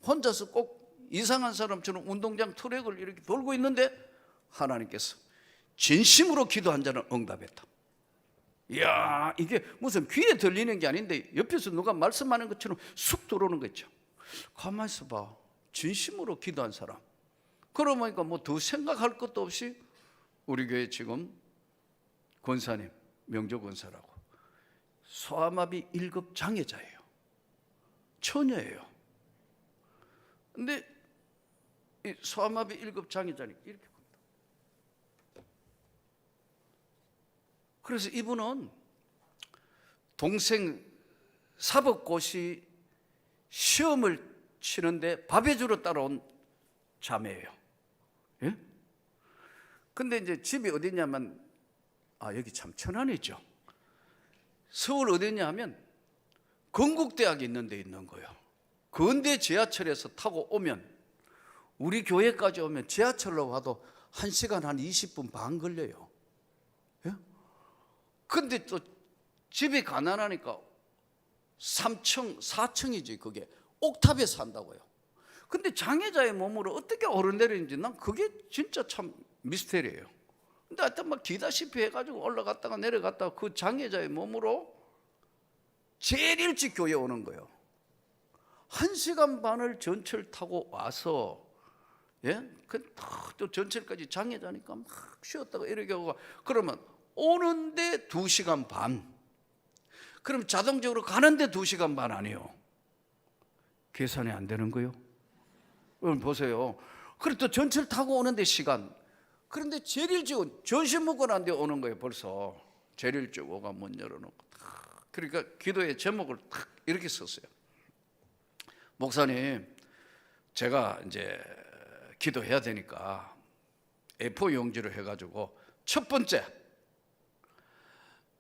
혼자서 꼭 이상한 사람처럼 운동장 트랙을 이렇게 돌고 있는데 하나님께서 진심으로 기도한 자는 응답했다. 이야, 이게 무슨 귀에 들리는 게 아닌데 옆에서 누가 말씀하는 것처럼 쑥 들어오는 거 있죠. 가만히 있어봐. 진심으로 기도한 사람. 그러니까 뭐 더 생각할 것도 없이 우리 교회 지금 권사님, 명조 권사라고 소아마비 1급 장애자예요. 처녀예요. 근데 이 소아마비 1급 장애자니까 이렇게 큽니다. 그래서 이분은 동생 사법고시 시험을 치는데 밥해 주러 따라온 자매예요. 예? 근데 이제 집이 어디냐면 여기 참 천안이죠. 서울 어디냐 하면 건국대학이 있는 데 있는 거예요. 건대 지하철에서 타고 오면 우리 교회까지 오면 지하철로 와도 1시간 한 20분 반 걸려요. 예? 근데 또 집이 가난하니까 3층, 4층이지 그게. 옥탑에 산다고요. 근데 장애자의 몸으로 어떻게 오르내리는지 난 그게 진짜 참 미스테리예요. 근데 하여튼 막 기다시피 해가지고 올라갔다가 내려갔다가 그 장애자의 몸으로 제일 일찍 교회 오는 거예요. 1시간 반을 전철 타고 와서, 예? 또 전철까지 장애자니까 막 쉬었다가 이렇게 오고, 그러면 오는데 2시간 반. 그럼 자동적으로 가는데 2시간 반 아니에요. 계산이 안 되는 거예요. 여러분 보세요. 그리고 또 전철 타고 오는데 시간. 그런데 제일 일찍 점심 먹고 난 뒤에 오는 거예요. 벌써 제일 일찍 오가 문 열어놓고. 그러니까 기도의 제목을 탁 이렇게 썼어요. 목사님, 제가 이제 기도해야 되니까 A4 용지로 해가지고 첫 번째,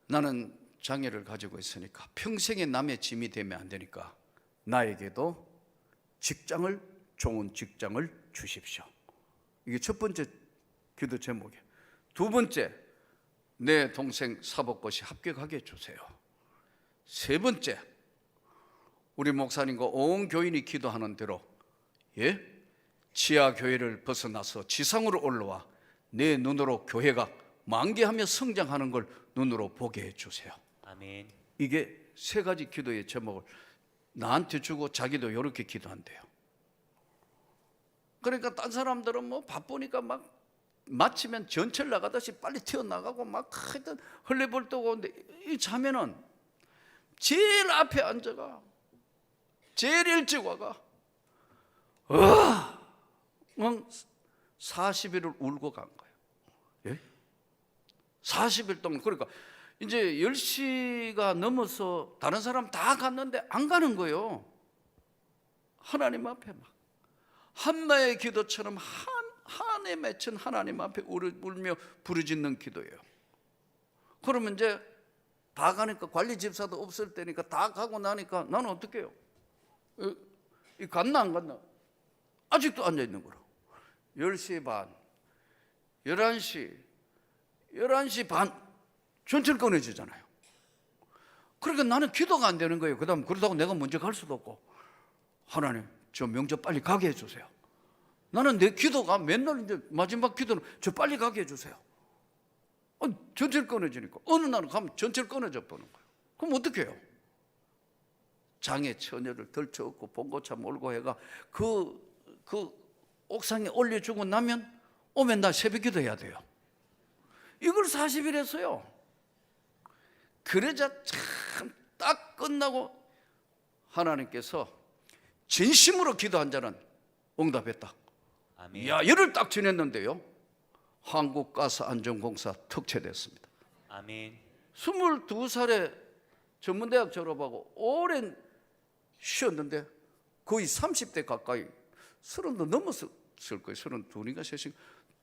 나는 장애를 가지고 있으니까 평생에 남의 짐이 되면 안 되니까 나에게도 직장을, 좋은 직장을 주십시오. 이게 첫 번째 기도 제목이에요. 두 번째, 내 동생 사법고시 합격하게 해주세요. 세 번째, 우리 목사님과 온 교인이 기도하는 대로, 예? 지하 교회를 벗어나서 지상으로 올라와 내 눈으로 교회가 만개하며 성장하는 걸 눈으로 보게 해주세요. 아멘. 이게 세 가지 기도의 제목을 나한테 주고 자기도 이렇게 기도한대요. 그러니까 딴 사람들은 뭐 바쁘니까 막 마치면 전철 나가듯이 빨리 튀어나가고 막 하여튼 헐레벌떡 오는데 이 자매는 제일 앞에 앉아가 제일 일찍 와가 40일을 울고 간 거예요. 예? 40일 동안. 그러니까 이제 10시가 넘어서 다른 사람 다 갔는데 안 가는 거예요. 하나님 앞에 막 한나의 기도처럼 한에 맺힌 하나님 앞에 울며 부르짖는 기도예요. 그러면 이제 다 가니까 관리 집사도 없을 때니까 다 가고 나니까 나는 어떻게 해요? 갔나 안 갔나? 아직도 앉아 있는 거라. 10시 반, 11시 반 전철 꺼내지잖아요. 그러니까 나는 기도가 안 되는 거예요. 그렇다고 내가 먼저 갈 수도 없고, 하나님 저 명절 빨리 가게 해주세요. 나는 내 기도가 맨날 이제 마지막 기도는 저 빨리 가게 해주세요. 전철 꺼내지니까 어느 날은 가면 전철 꺼내져 버는 거예요. 그럼 어떻게 해요? 장애 처녀를 덜쳐업고 봉고차 몰고 해가 그 옥상에 올려주고 나면 오면 나 새벽 기도해야 돼요. 이걸 40일 했어요. 그러자 참 딱 끝나고 하나님께서 진심으로 기도한 자는 응답했다. 아멘. 이야, 열흘 딱 지냈는데요, 한국가스안전공사 특채됐습니다. 아멘. 22살에 전문대학 졸업하고 오랜 쉬었는데 거의 30대 가까이 30도 넘었을 거예요. 32인가 3인가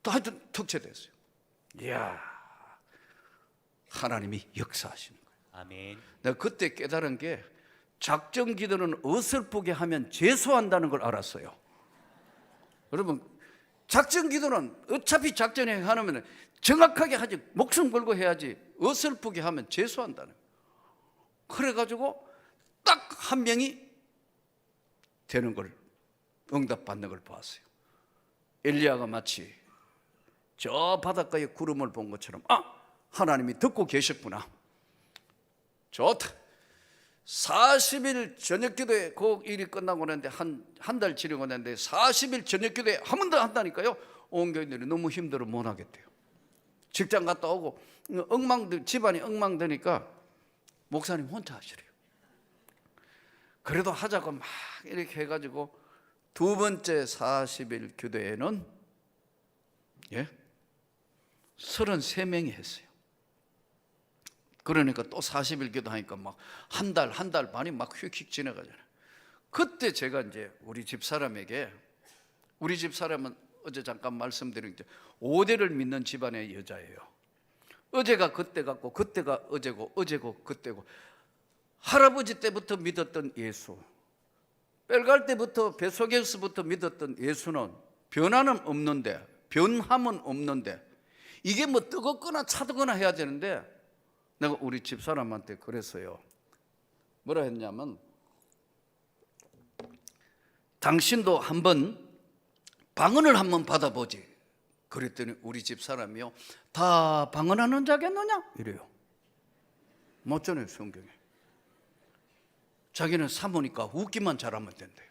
다 하여튼 특채됐어요. 이야, 하나님이 역사하시는 거예요. 아멘. 내가 그때 깨달은 게 작전 기도는 어설프게 하면 재수한다는 걸 알았어요. 여러분, 작전 기도는 어차피 작전에 하면 정확하게 하지, 목숨 걸고 해야지. 어설프게 하면 재수한다는 거예요. 그래가지고 딱 한 명이 되는 걸, 응답받는 걸 보았어요. 엘리야가 마치 저 바닷가에 구름을 본 것처럼, 하나님이 듣고 계셨구나. 좋다. 40일 저녁 기도에 그 일이 끝나고 났는데 한 달 지나고 났는데 40일 저녁 기도에 한 번 더 한다니까요. 온 교인들이 너무 힘들어 못 하겠대요. 직장 갔다 오고 집안이 엉망되니까 목사님 혼자 하시래요. 그래도 하자고 막 이렇게 해가지고 두 번째 40일 기도에는 33명이 했어요. 그러니까 또 40일 기도하니까 막 한 달 반이 막 휙휙 지나가잖아요. 그때 제가 이제 우리 집사람에게, 우리 집사람은 어제 잠깐 말씀드린 5대를 믿는 집안의 여자예요. 어제가 그때 같고 그때가 어제고 어제고 그때고, 할아버지 때부터 믿었던 예수, 뺄갈 때부터 뱃속에서부터 믿었던 예수는 변함은 없는데 이게 뭐 뜨겁거나 차거나 해야 되는데, 내가 우리 집사람한테 그랬어요. 뭐라 했냐면, 당신도 한번 방언을 한번 받아보지. 그랬더니 우리 집사람이요, 다 방언하는 자겠느냐 이래요. 맞잖아요, 성경에. 자기는 사모니까 웃기만 잘하면 된대요.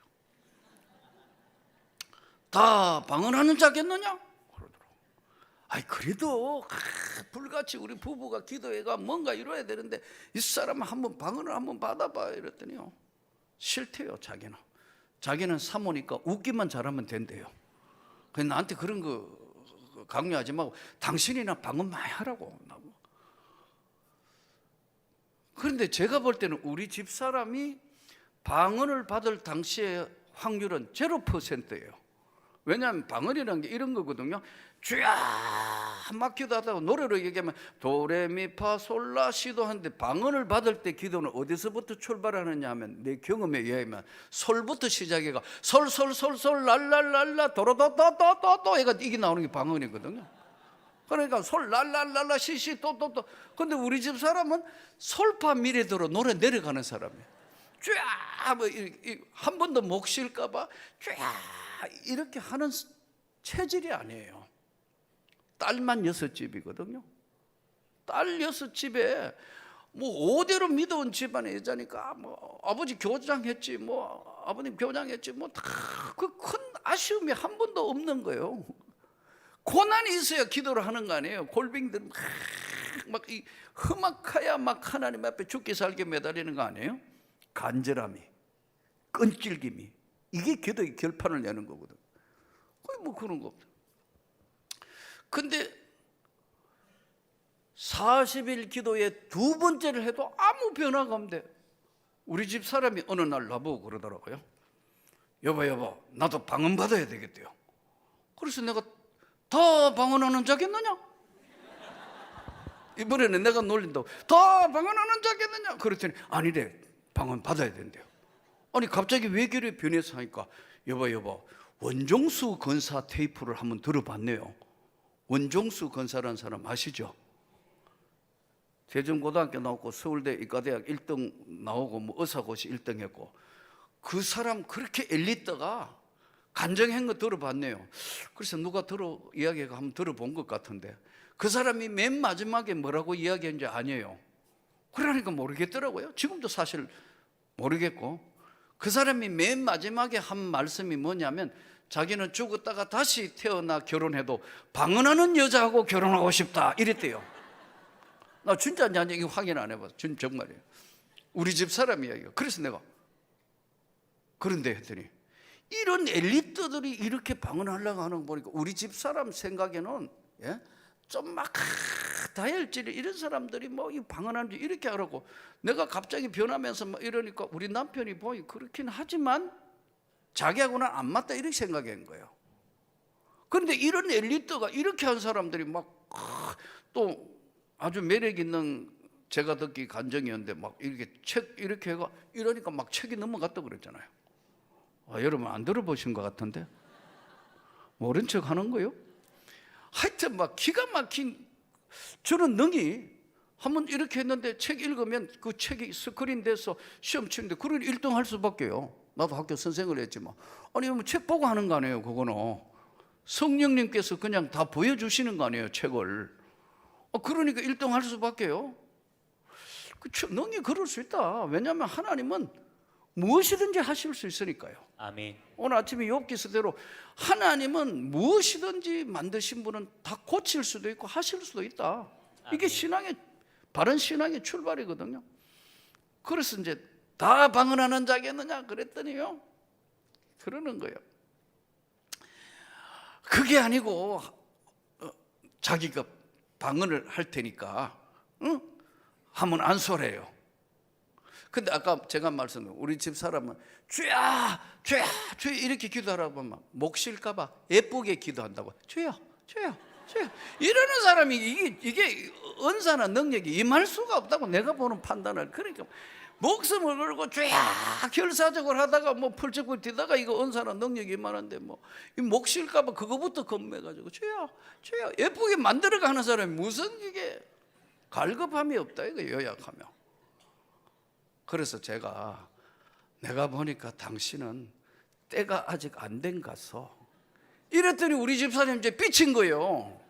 다 방언하는 자겠느냐 그러더라고. 그래도 불같이 우리 부부가 기도회가 뭔가 이루어야 되는데 이 사람은 한번 방언을 한번 받아봐 이랬더니요, 싫대요. 자기는 사모니까 웃기만 잘하면 된대요. 그래서 나한테 그런 거 강요하지 말고 당신이나 방언 많이 하라고. 그런데 제가 볼 때는 우리 집사람이 방언을 받을 당시의 확률은 0%예요. 왜냐하면 방언이라는 게 이런 거거든요. 주야 막 기도하다가 노래로 얘기하면 도레미파솔라시도 하는데, 방언을 받을 때 기도는 어디서부터 출발하느냐 하면, 내 경험에 의하면 솔부터 시작해가 솔솔솔솔 랄랄랄라 도로도도도도도 해가 이게 나오는 게 방언이거든요. 그러니까 솔 랄랄랄라 시시 또또또. 근데 우리 집 사람은 솔파 미래도로 노래 내려가는 사람이에요. 쫙한 번도 목 쉴까봐 쫙 이렇게 하는 체질이 아니에요. 딸만 6집이거든요. 딸 6집에 뭐 5대로 믿어온 집안의 여자니까, 뭐 아버지 교장했지, 뭐 아버님 교장했지, 뭐 다 그 큰 아쉬움이 한 번도 없는 거예요. 고난이 있어야 기도를 하는 거 아니에요. 골뱅이들 막 험악하야 막 하나님 앞에 죽기 살기 매달리는 거 아니에요. 간절함이, 끈질김이, 이게 기도의 결판을 내는 거거든. 거의 뭐 그런 거 없다. 근데 40일 기도에 두 번째를 해도 아무 변화가 없는데, 우리 집 사람이 어느 날 나보고 그러더라고요. 여보 나도 방언 받아야 되겠대요. 그래서 내가 더 방언하는 자겠느냐? 이번에는 내가 놀린다고, 더 방언하는 자겠느냐? 그랬더니 아니래, 방언 받아야 된대요. 아니 갑자기 외교를 변해서 하니까, 여보 원종수 건사 테이프를 한번 들어봤네요. 원종수 건사라는 사람 아시죠? 대전고등학교 나오고 서울대 의과대학 1등 나오고 뭐 의사고시 1등 했고, 그 사람 그렇게 엘리트가 간증한 거 들어봤네요. 그래서 누가 이야기가 한번 들어본 것 같은데, 그 사람이 맨 마지막에 뭐라고 이야기했는지 아니에요. 그러니까 모르겠더라고요. 지금도 사실 모르겠고, 그 사람이 맨 마지막에 한 말씀이 뭐냐면, 자기는 죽었다가 다시 태어나 결혼해도 방언하는 여자하고 결혼하고 싶다 이랬대요. 나 진짜인지 아닌지 이거 확인 안 해봤어. 정말이에요. 우리 집 사람 이야기가. 그래서 내가 그런데 했더니, 이런 엘리트들이 이렇게 방언하려고 하는 거 보니까 우리 집 사람 생각에는 좀 막 다혈질이 이런 사람들이 뭐 이 방언하는지 이렇게 하라고. 내가 갑자기 변하면서 막 이러니까 우리 남편이 보니 그렇긴 하지만 자기하고는 안 맞다 이렇게 생각한 거예요. 그런데 이런 엘리트가 이렇게 한 사람들이 막 또 아주 매력 있는 제가 듣기 간정이었는데 막 이렇게 책 이렇게 해가 이러니까 막 책이 넘어갔다 그랬잖아요. 여러분 안 들어보신 것 같은데 모른 척 하는 거요? 하여튼 막 기가 막힌 저는 능히 한번 이렇게 했는데 책 읽으면 그 책이 스크린 돼서 시험 치는데 그걸 1등 할 수밖에요. 나도 학교 선생을 했지만 아니 뭐 책 보고 하는 거 아니에요. 그거는 성령님께서 그냥 다 보여주시는 거 아니에요. 책을. 그러니까 1등 할 수밖에요. 능히 그럴 수 있다. 왜냐하면 하나님은 무엇이든지 하실 수 있으니까요. 아멘. 오늘 아침에 욥기서대로 하나님은 무엇이든지 만드신 분은 다 고칠 수도 있고 하실 수도 있다. 이게 신앙의 바른 신앙의 출발이거든요. 그래서 이제 다 방언하는 자겠느냐 그랬더니요 그러는 거예요. 그게 아니고 자기가 방언을 할 테니까 하면 안 소래요. 근데 아까 제가 말씀드린 우리 집 사람은 주야 주야 주야 이렇게 기도하라고 하면 목 쉴까 봐 예쁘게 기도한다고 주야 주야 주야 이러는 사람이 이게 은사나 능력이 임할 수가 없다고 내가 보는 판단을. 그러니까 목숨을 걸고 주야 결사적으로 하다가 뭐 펄쩍펄 뛰다가 이거 은사나 능력이 임하는데 뭐 목 쉴까 봐 그거부터 겁내가지고 주야 주야 예쁘게 만들어가는 사람이 무슨 이게 갈급함이 없다 이거 요약하며. 그래서 내가 보니까 당신은 때가 아직 안 된 가서 이랬더니 우리 집사님 이제 삐친 거예요.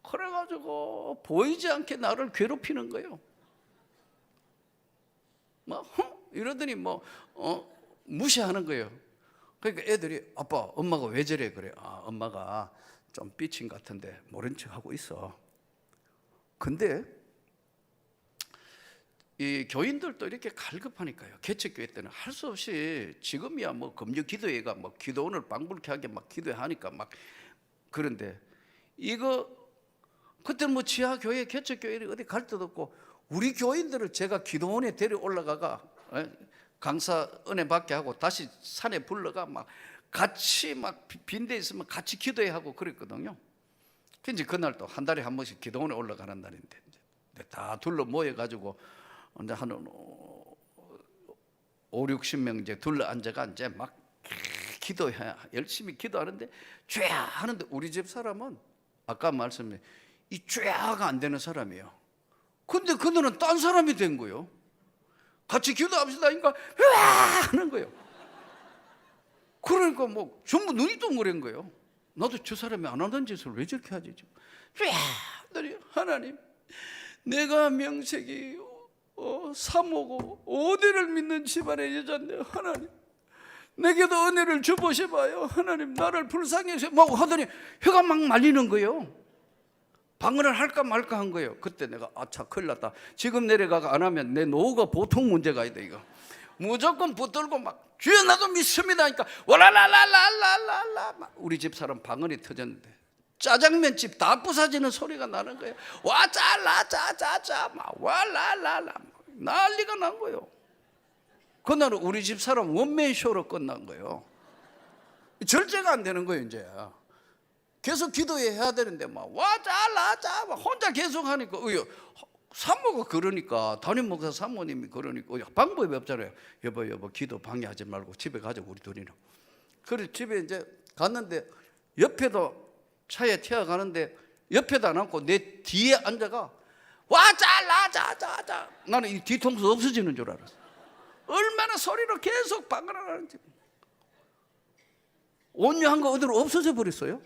그래가지고 보이지 않게 나를 괴롭히는 거예요. 이러더니 무시하는 거예요. 그러니까 애들이 아빠 엄마가 왜 저래 그래. 엄마가 좀 삐친 것 같은데 모른 척 하고 있어. 근데 이 교인들도 이렇게 갈급하니까요. 개척교회 때는 할 수 없이 지금이야 뭐 금요 기도회가 뭐 기도원을 방불케 막 기도하니까 막 그런데 이거 그때 뭐 지하 교회 개척교회 어디 갈 데도 없고 우리 교인들을 제가 기도원에 데려 올라가가 강사 은혜 받게 하고 다시 산에 불러가 막 같이 막 빈데 있으면 같이 기도회 하고 그랬거든요. 근데 그날 또 한 달에 한 번씩 기도원에 올라가는 날인데 다 둘러 모여 가지고 이제 한 5-60명 이제 둘러 앉아가 이제 막 기도해 열심히 기도하는데 죄야 하는데 우리 집 사람은 아까 말씀에 이 죄야가 안 되는 사람이에요. 근데 그들은 딴 사람이 된 거예요. 같이 기도합시다 하니까 으아 하는 거예요. 그러니까 뭐 전부 눈이 동그란 거예요. 나도 저 사람이 안 하던 짓을 왜 저렇게 하지? 죄야 하나님 내가 명색이 3호고 5대를 믿는 집안의 여자인데 하나님 내게도 은혜를 주보셔봐요. 하나님 나를 불쌍히 해서 뭐 하더니 혀가 막 말리는 거예요. 방언을 할까 말까 한 거예요. 그때 내가 아차 큰일 났다. 지금 내려가가 안 하면 내 노후가 보통 문제가 아니다 이거. 무조건 붙들고 막 주여 나도 믿습니다 하니까 와라라라라라라 우리 집 사람 방언이 터졌는데 짜장면집 다 부사지는 소리가 나는 거예요. 와짜라짜짜짜 막 와라라라 난리가 난 거예요. 그날은 우리 집 사람 원맨 쇼로 끝난 거예요. 절제가 안 되는 거예요. 이제 계속 기도해야 되는데 막 와짜라짜 막 혼자 계속 하니까 사모가 그러니까 담임 목사 사모님이 그러니까 방법이 없잖아요. 여보 기도 방해하지 말고 집에 가자 우리 둘이는. 그래서 집에 이제 갔는데 옆에도 차에 태워가는데 옆에도 안 앉고 내 뒤에 앉아가 와짜라짜짜짜 나는 이 뒤통수 없어지는 줄 알았어. 얼마나 소리로 계속 방언을 하는지. 온유한 거 어디로 없어져 버렸어요.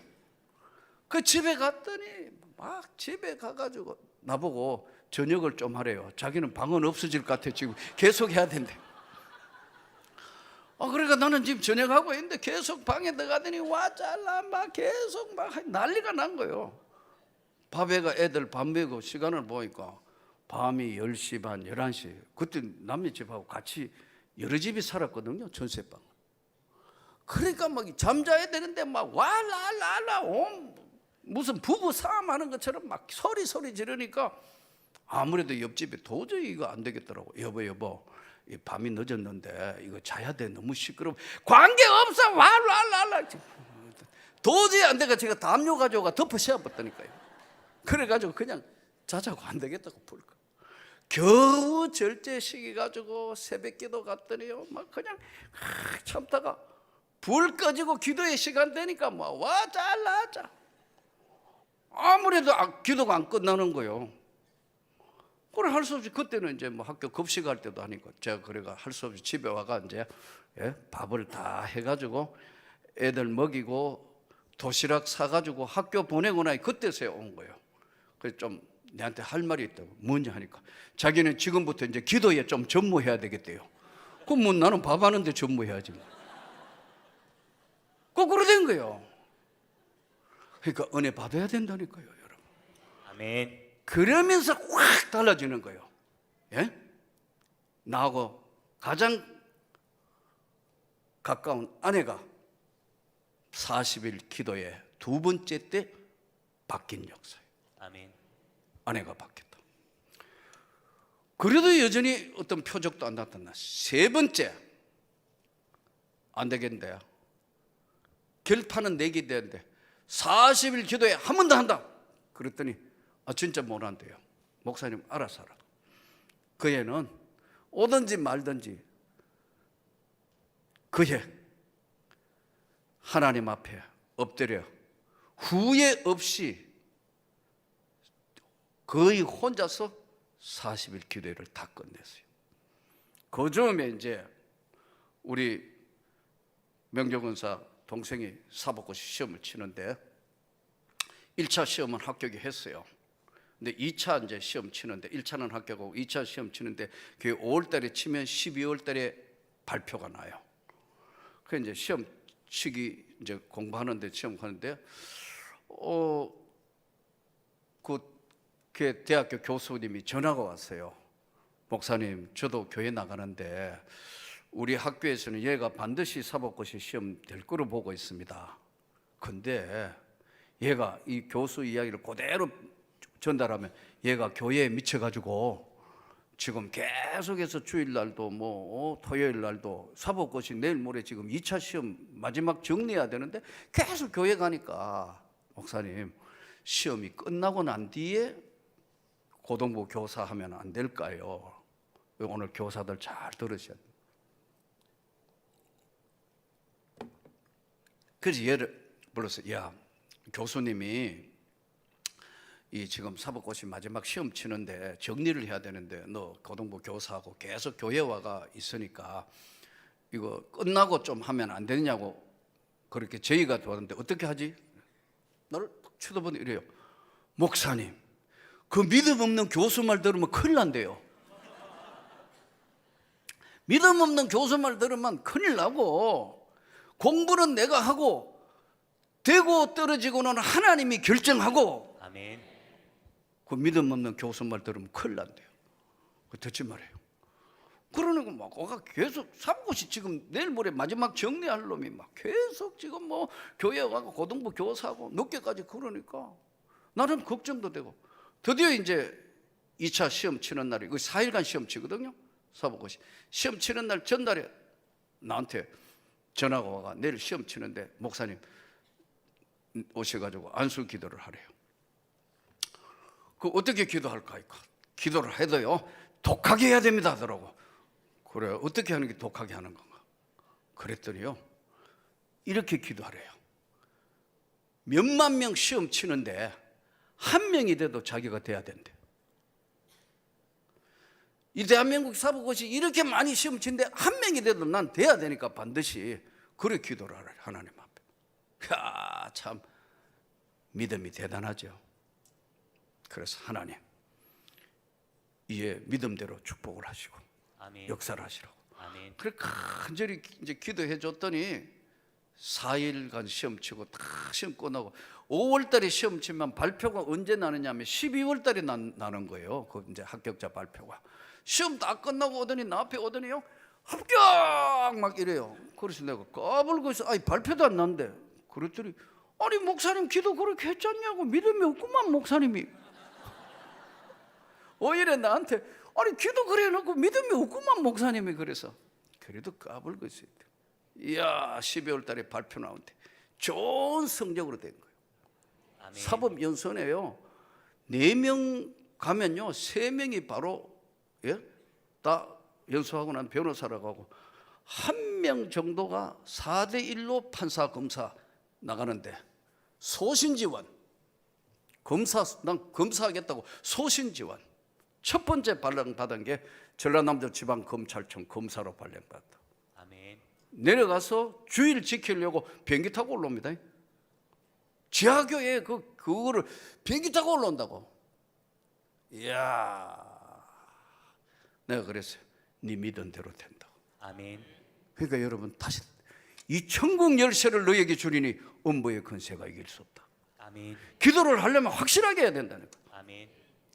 그 집에 갔더니 막 집에 가가지고 나보고 저녁을 좀 하래요. 자기는 방언 없어질 것 같아 지금 계속 해야 된대. 그러니까 나는 지금 저녁하고 있는데 계속 방에 들어가더니 와잘라 막 계속 막 난리가 난 거예요. 밥에가 애들 밥 먹고 시간을 보니까 밤이 10시 반 11시. 그때 남의 집하고 같이 여러 집이 살았거든요. 전세방. 그러니까 막 잠자야 되는데 막 와라라라 무슨 부부 싸움하는 것처럼 막 소리 지르니까 아무래도 옆집에 도저히 이거 안 되겠더라고. 여보 이 밤이 늦었는데 이거 자야 돼. 너무 시끄러워. 관계없어. 와라라라. 도저히 안 돼가 제가 담요 가져가 덮어 씌워봤다니까요. 그래가지고 그냥 자자고 안 되겠다고 부를까. 겨우 절제시키 가지고 새벽기도 갔더니요, 막 그냥 참다가 불 꺼지고 기도의 시간 되니까 뭐 와자 나자. 아무래도 기도가 안 끝나는 거예요. 그래 할 수 없이 그때는 이제 뭐 학교 급식할 때도 아니고 제가 그래가 할 수 없이 집에 와가 이제 밥을 다 해가지고 애들 먹이고 도시락 사가지고 학교 보내고 나니 그때서야 온 거예요. 그래서 좀 내한테 할 말이 있다고. 뭐냐 하니까 자기는 지금부터 이제 기도에 좀 전무해야 되겠대요. 그럼 뭐 나는 밥 하는데 전무해야지 뭐. 거꾸로 된 거예요. 그러니까 은혜 받아야 된다니까요, 여러분. 아멘. 그러면서 확 달라지는 거예요. 예? 나하고 가장 가까운 아내가 40일 기도의 두 번째 때 바뀐 역사예요. 아멘. 아내가 바뀌었다. 그래도 여전히 어떤 표적도 안 나타나. 세 번째, 안 되겠는데요. 결판은 내기 되는데 40일 기도에 한 번 더 한다. 그랬더니 진짜 못 한대요. 목사님 알아서 하라고. 그 애는 오든지 말든지 그 애 하나님 앞에 엎드려 후회 없이 거의 혼자서 40일 기도회를 다 끝냈어요. 그 즈음에 이제 우리 명조근사 동생이 사법고시 시험을 치는데 1차 시험은 합격이 했어요. 근데 2차 이제 시험 치는데 1차는 합격하고 2차 시험 치는데 그게 5월 달에 치면 12월 달에 발표가 나요. 그 이제 시험 치기 이제 공부하는데 시험 하는데 그 대학교 교수님이 전화가 왔어요. 목사님, 저도 교회 나가는데 우리 학교에서는 얘가 반드시 사법고시 시험 될 거로 보고 있습니다. 근데 얘가 이 교수 이야기를 그대로 전달하면 얘가 교회에 미쳐가지고 지금 계속해서 주일날도 토요일날도 사법고시 내일 모레 지금 2차 시험 마지막 정리해야 되는데 계속 교회 가니까 목사님 시험이 끝나고 난 뒤에 고등부 교사 하면 안 될까요? 오늘 교사들 잘 들으셔야 돼요. 그래서 얘를 불렀어요. 야, 교수님이 이 지금 사법고시 마지막 시험 치는데 정리를 해야 되는데 너 고등부 교사하고 계속 교회 와가 있으니까 이거 끝나고 좀 하면 안 되냐고 그렇게 제의가 들어왔는데 어떻게 하지? 나를 쳐다보니 이래요. 목사님, 그 믿음 없는 교수 말 들으면 큰일 난대요. 믿음 없는 교수 말 들으면 큰일 나고 공부는 내가 하고 되고 떨어지고는 하나님이 결정하고 아멘. 그 믿음 없는 교수 말 들으면 큰일 난대요. 듣지 말아요. 그러니까 막 계속 사법고시 지금 내일 모레 마지막 정리할 놈이 막 계속 지금 뭐 교회 가고 고등부 교사하고 늦게까지 그러니까 나는 걱정도 되고 드디어 이제 2차 시험 치는 날이 4일간 시험 치거든요. 사법고시 시험 치는 날 전날에 나한테 전화가 와가 내일 시험 치는데 목사님 오셔가지고 안수 기도를 하래요. 그 어떻게 기도할까? 기도를 해도요 독하게 해야 됩니다 하더라고. 그래 어떻게 하는 게 독하게 하는 건가? 그랬더니요 이렇게 기도하래요. 몇만 명 시험 치는데 한 명이 돼도 자기가 돼야 된대. 이 대한민국 사법고시 이렇게 많이 시험 치는데 한 명이 돼도 난 돼야 되니까 반드시 그래 기도를 하래 하나님 앞에. 야, 참 믿음이 대단하죠. 그래서 하나님 이에 믿음대로 축복을 하시고 아멘. 역사를 하시라고. 아멘. 그래 간절히 이제 기도해 줬더니 4일간 시험 치고 다 시험 끝나고 5월 달에 시험 치면 발표가 언제 나느냐면 12월 달에 나는 거예요. 그 이제 합격자 발표가. 시험 다 끝나고 오더니 나 앞에 오더니요 합격 막 이래요. 그래서 내가 까불고 있어. 발표도 안 났는데. 그랬더니 아니 목사님 기도 그렇게 했잖냐고. 믿음이 없구만 목사님이. 오히려 나한테 아니 기도 그래 놓고 믿음이 없구만 목사님이. 그래서 그래도 까불고 있어요. 이야 12월 달에 발표 나오는데 좋은 성적으로 된 거예요. 아멘. 사법연수원에요 4명 가면요 3명이 바로 예? 다 연수하고 난 변호사라고 하고 한 명 정도가 4대1로 판사 검사 나가는데 소신지원 검사 난 검사하겠다고 소신지원 첫 번째 발령받은 게 전라남도 지방검찰청 검사로 발령받았다. 아멘. 내려가서 주의를 지키려고 비행기 타고 올라옵니다. 지하교회에 그거를 비행기 타고 올라온다고. 이야, 내가 그랬어요. 네 믿은 대로 된다고. 아멘. 그러니까 여러분 다시 이 천국 열쇠를 너에게 주리니 음부의 권세가 이길 수 없다. 아멘. 기도를 하려면 확실하게 해야 된다는 거예요. 아멘.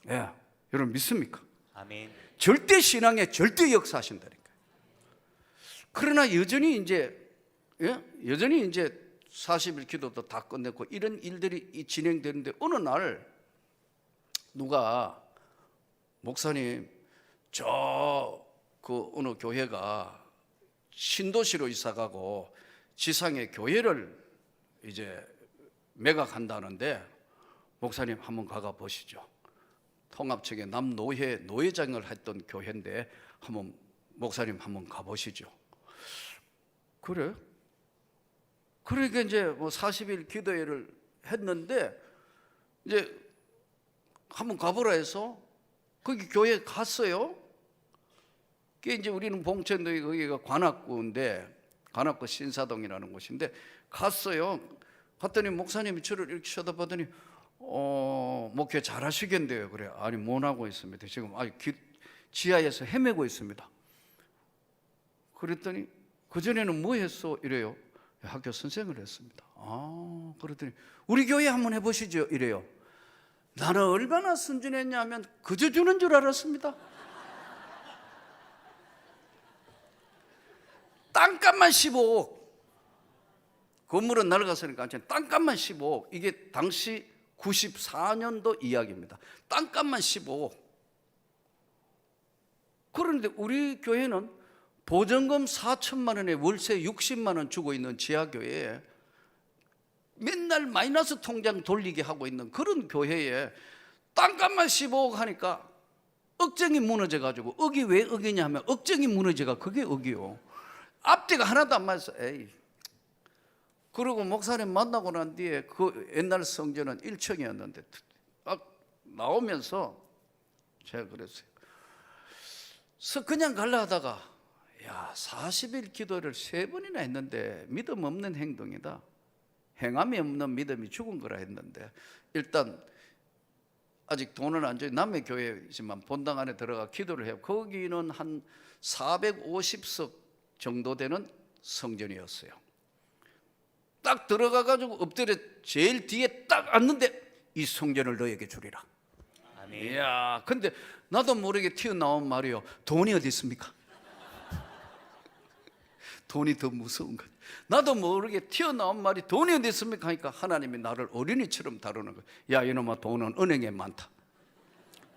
예, 여러분 믿습니까? 아멘. 절대 신앙에 절대 역사하신다니까요. 그러나 여전히 이제 40일 기도도 다 끝냈고 이런 일들이 진행되는데 어느 날 누가 목사님 그 어느 교회가 신도시로 이사가고 지상에 교회를 이제 매각한다는데 목사님 한번 가가 보시죠. 통합 측의 노회장을 했던 교회인데 목사님 한번 가보시죠. 그래? 그러니까 이제 40일 기도회를 했는데 이제 한번 가보라 해서 거기 교회에 갔어요. 그게 이제 우리는 봉천동에 거기가 관악구인데 관악구 신사동이라는 곳인데 갔어요. 갔더니 목사님이 저를 이렇게 쳐다보더니 목회 잘하시겠는데요. 그래. 아니 못 하고 있습니다. 지금 지하에서 헤매고 있습니다. 그랬더니 그전에는 뭐 했어? 이래요. 학교 선생을 했습니다. 그랬더니 우리 교회 한번 해보시죠. 이래요. 나는 얼마나 순진했냐면 그저 주는 줄 알았습니다. 땅값만 15억. 건물은 낡았으니까 땅값만 15억. 이게 당시 94년도 이야기입니다. 땅값만 15억. 그런데 우리 교회는 보증금 4천만 원에 월세 60만 원 주고 있는 지하교회에 맨날 마이너스 통장 돌리게 하고 있는 그런 교회에 땅값만 15억 하니까 억정이 무너져가지고 억이 왜 억이냐 하면 억정이 무너져가 그게 억이요. 앞뒤가 하나도 안 맞았어. 에이. 그리고 목사님 만나고 난 뒤에 그 옛날 성전은 1층이었는데 나오면서 제가 그랬어요. 그냥 갈라 하다가 40일 기도를 3번이나 했는데 믿음 없는 행동이다. 행함이 없는 믿음이 죽은 거라 했는데 일단 아직 돈은 안 줘요. 남의 교회지만 본당 안에 들어가 기도를 해요. 거기는 한 450석 정도 되는 성전이었어요. 딱 들어가가지고 엎드려 제일 뒤에 딱 앉는데 이 성전을 너에게 주리라. 아멘. 이야, 근데 나도 모르게 튀어나온 말이요. 돈이 어디 있습니까? 돈이 더 무서운 거예요. 나도 모르게 튀어나온 말이 돈이 어디 있습니까? 하니까 하나님이 나를 어린이처럼 다루는 거예요. 야 이놈아, 돈은 은행에 많다.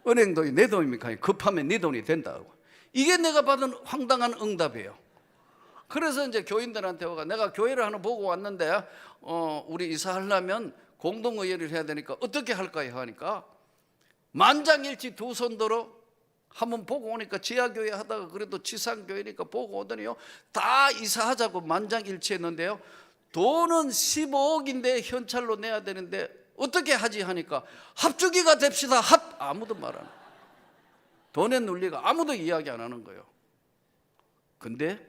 은행 돈이 내 돈입니까? 급하면 네 돈이 된다고. 이게 내가 받은 황당한 응답이에요. 그래서 이제 교인들한테 와가 내가 교회를 하나 보고 왔는데 우리 이사하려면 공동의회를 해야 되니까 어떻게 할까요? 하니까 만장일치 두 손 들어 한번 보고 오니까 지하교회 하다가 그래도 지상교회니까 보고 오더니요 다 이사하자고 만장일치했는데요 돈은 15억인데 현찰로 내야 되는데 어떻게 하지 하니까 합주기가 됩시다. 아무도 말 안 해요. 돈의 논리가 아무도 이야기 안 하는 거예요. 근데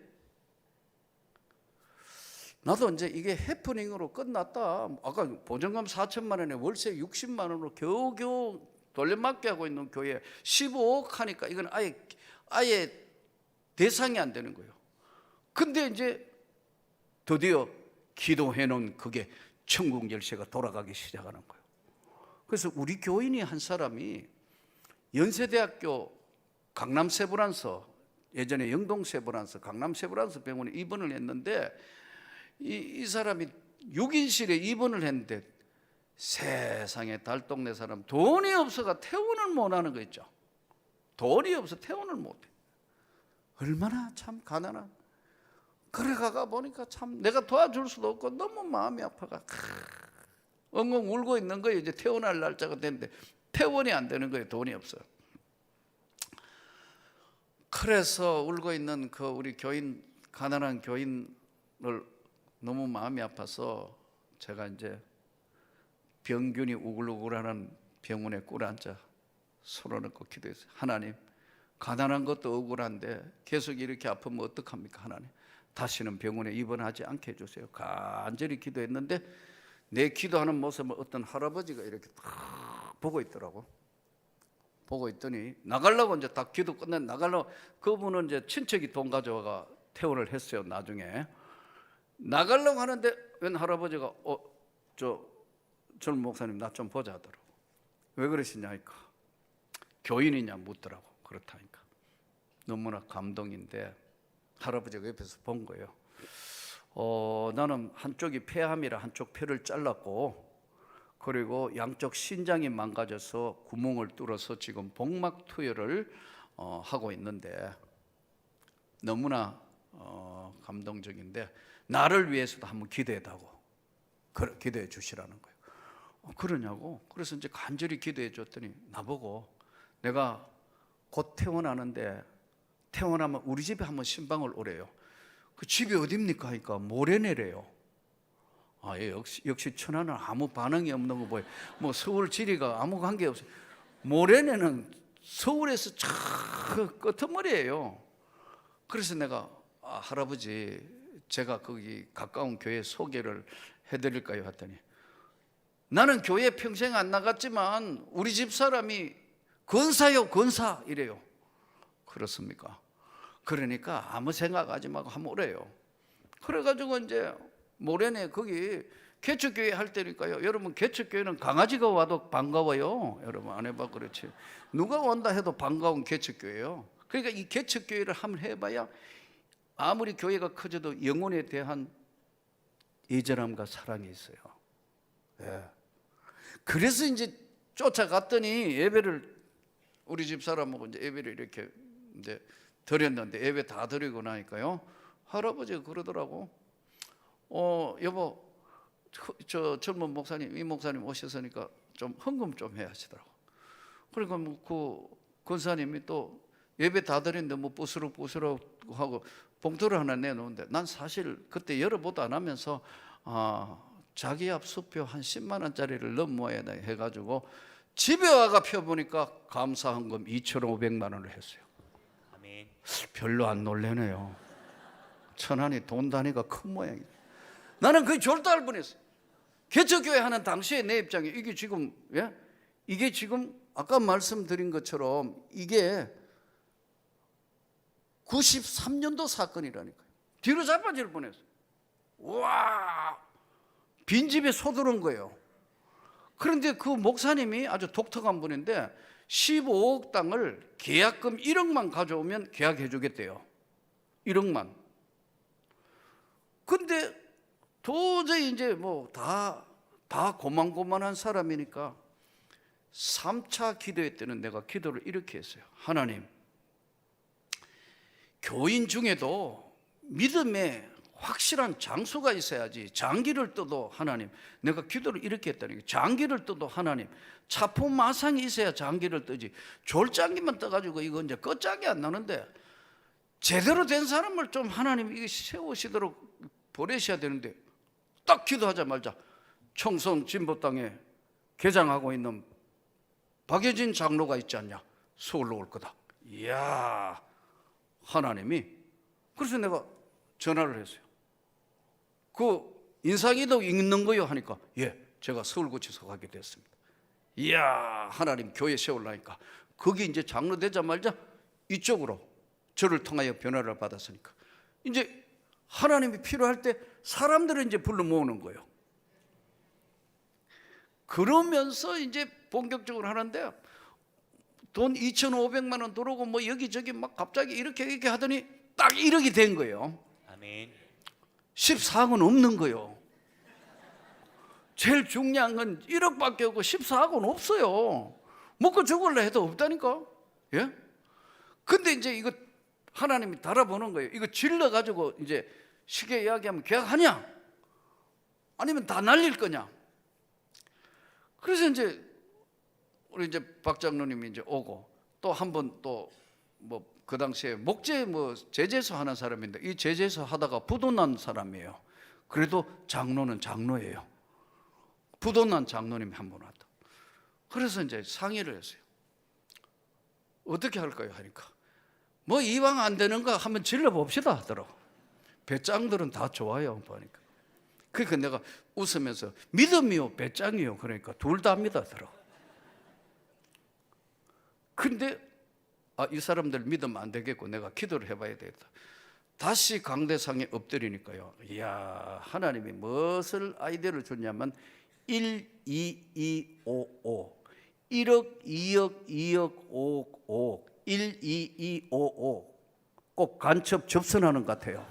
나도 이제 이게 해프닝으로 끝났다. 아까 보증금 4천만 원에 월세 60만 원으로 겨우겨우 돌려막기 하고 있는 교회 15억 하니까 이건 아예 대상이 안 되는 거예요. 근데 이제 드디어 기도해 놓은 그게 천국 열쇠가 돌아가기 시작하는 거예요. 그래서 우리 교인이 한 사람이 연세대학교 강남세브란스, 예전에 영동세브란스, 강남세브란스 병원에 입원을 했는데 이 사람이 6인실에 입원을 했는데 세상에 달동네 사람 돈이 없어가 퇴원을 못하는 거 있죠. 돈이 없어 퇴원을 못해. 얼마나 참 가난한. 그래 가가 보니까 참 내가 도와줄 수도 없고 너무 마음이 아파가 엉엉 울고 있는 거예요. 이제 퇴원할 날짜가 됐는데 퇴원이 안 되는 거예요. 돈이 없어요. 그래서 울고 있는 그 우리 교인, 가난한 교인을 너무 마음이 아파서 제가 이제 병균이 우글우글하는 병원에 꿇어앉아 손을 얹고 기도했어요. 하나님, 가난한 것도 억울한데 계속 이렇게 아프면 어떡합니까? 하나님, 다시는 병원에 입원하지 않게 해주세요. 간절히 기도했는데 내 기도하는 모습을 어떤 할아버지가 이렇게 딱 보고 있더라고. 보고 있더니 나가려고 이제 딱 기도 끝난 나가려고, 그분은 이제 친척이 돈 가져와가 퇴원을 했어요. 나중에 나가려고 하는데 웬 할아버지가 젊은 목사님 나 좀 보자 하더라고. 왜 그러시냐니까 교인이냐 묻더라고. 그렇다니까 너무나 감동인데 할아버지가 옆에서 본 거예요. 나는 한쪽이 폐암이라 한쪽 폐를 잘랐고, 그리고 양쪽 신장이 망가져서 구멍을 뚫어서 지금 복막 투여를 하고 있는데 너무나 감동적인데 나를 위해서도 한번 기도해달라고 기도해 주시라는 거예요. 그러냐고. 그래서 이제 간절히 기도해 줬더니 나보고 내가 곧 퇴원하는데 퇴원하면 우리 집에 한번 신방을 오래요. 그 집이 어딥니까 하니까 모래내래요. 예, 역시 천안은 아무 반응이 없는 거 보여. 뭐 서울 지리가 아무 관계 없어요. 모래내는 서울에서 저 끄트머리예요. 그래서 내가 할아버지 제가 거기 가까운 교회 소개를 해드릴까요? 했더니 나는 교회 평생 안 나갔지만 우리 집 사람이 권사요 권사 이래요. 그렇습니까? 그러니까 아무 생각하지 말고 한번 오래요. 그래가지고 이제 모래내 거기 개척교회 할 때니까요. 여러분 개척교회는 강아지가 와도 반가워요. 여러분 안 해봐 그렇지. 누가 온다 해도 반가운 개척교회예요. 그러니까 이 개척교회를 한번 해봐야 아무리 교회가 커져도 영혼에 대한 애절함과 사랑이 있어요. 예. 그래서 이제 쫓아갔더니 예배를 우리 집 사람하고 이제 예배를 이렇게 이제 드렸는데 예배 다 드리고 나니까요. 할아버지가 그러더라고. 여보, 저 젊은 목사님, 이 목사님 오셨으니까 좀 헌금 좀 해 하시더라고. 그러니까 그 권사님이 또 예배 다 드렸는데 뭐 부스럭 하고 봉투를 하나 내놓는데 난 사실 그때 열어보도 안 하면서 자기 앞 수표 한 10만 원짜리를 넘어야 돼 해가지고 집에 와가 펴보니까 감사 헌금 2,500만 원을 했어요. 아멘. 별로 안 놀래네요. 천안이 돈 단위가 큰 모양이다. 나는 그게 졸도할 뻔했어요. 개척교회 하는 당시에 내 입장에 이게 지금 이게 지금 아까 말씀드린 것처럼 이게 93년도 사건이라니까요. 뒤로 자빠질 뻔했어요. 와, 빈집에 소들은 거예요. 그런데 그 목사님이 아주 독특한 분인데 15억 땅을 계약금 1억만 가져오면 계약해 주겠대요. 1억만. 근데 도저히 이제 뭐 다 고만고만한 사람이니까 3차 기도회 때는 내가 기도를 이렇게 했어요. 하나님, 교인 중에도 믿음에 확실한 장수가 있어야지. 장기를 떠도 하나님, 내가 기도를 이렇게 했다니까. 장기를 떠도 하나님, 차포마상이 있어야 장기를 뜨지. 졸장기만 떠가지고 이거 이제 끝장이 안 나는데 제대로 된 사람을 좀 하나님 이게 세우시도록 보내셔야 되는데 딱 기도하자마자 청송 진보당에 개장하고 있는 박예진 장로가 있지 않냐? 서울로 올 거다. 이야, 하나님이. 그래서 내가 전화를 했어요. 그 인사기도 있는 거요 하니까 예, 제가 서울구치소 가게 됐습니다. 이야, 하나님 교회 세우려니까 거기 이제 장로 되자마자 이쪽으로 저를 통하여 변화를 받았으니까 이제 하나님이 필요할 때 사람들을 이제 불러 모으는 거예요. 그러면서 이제 본격적으로 하는데 돈 2,500만 원 들어오고 뭐 여기저기 막 갑자기 이렇게 하더니 딱 1억이 된 거예요. 아멘. 14억은 없는 거예요. 제일 중요한 건 1억밖에 없고 14억은 없어요. 먹고 죽을래 해도 없다니까. 예? 근데 이제 이거 하나님이 달아보는 거예요. 이거 질러가지고 이제 쉽게 이야기하면 계약하냐? 아니면 다 날릴 거냐? 그래서 이제 우리 이제 박 장로님이 이제 오고 또 한 번 또 뭐 그 당시에 목재 뭐 제재소 하는 사람인데 이 제재소 하다가 부도 난 사람이에요. 그래도 장로는 장로예요. 부도 난 장로님이 한 분 왔다. 그래서 이제 상의를 했어요. 어떻게 할까요? 하니까 뭐 이왕 안 되는 거 한번 질러봅시다 하더라고. 배짱들은 다 좋아요 보니까. 그러니까 내가 웃으면서 믿음이요 배짱이요 그러니까 둘 다 믿었더라고. 근데 이 사람들 믿으면 안 되겠고 내가 기도를 해봐야 되겠다. 다시 강대상에 엎드리니까요. 이야, 하나님이 무엇을 아이디어를 줬냐면 1, 2, 2, 5, 5 1억, 2억, 2억, 5억, 5억 1, 2, 2, 5, 5 꼭 간첩 접선하는 것 같아요.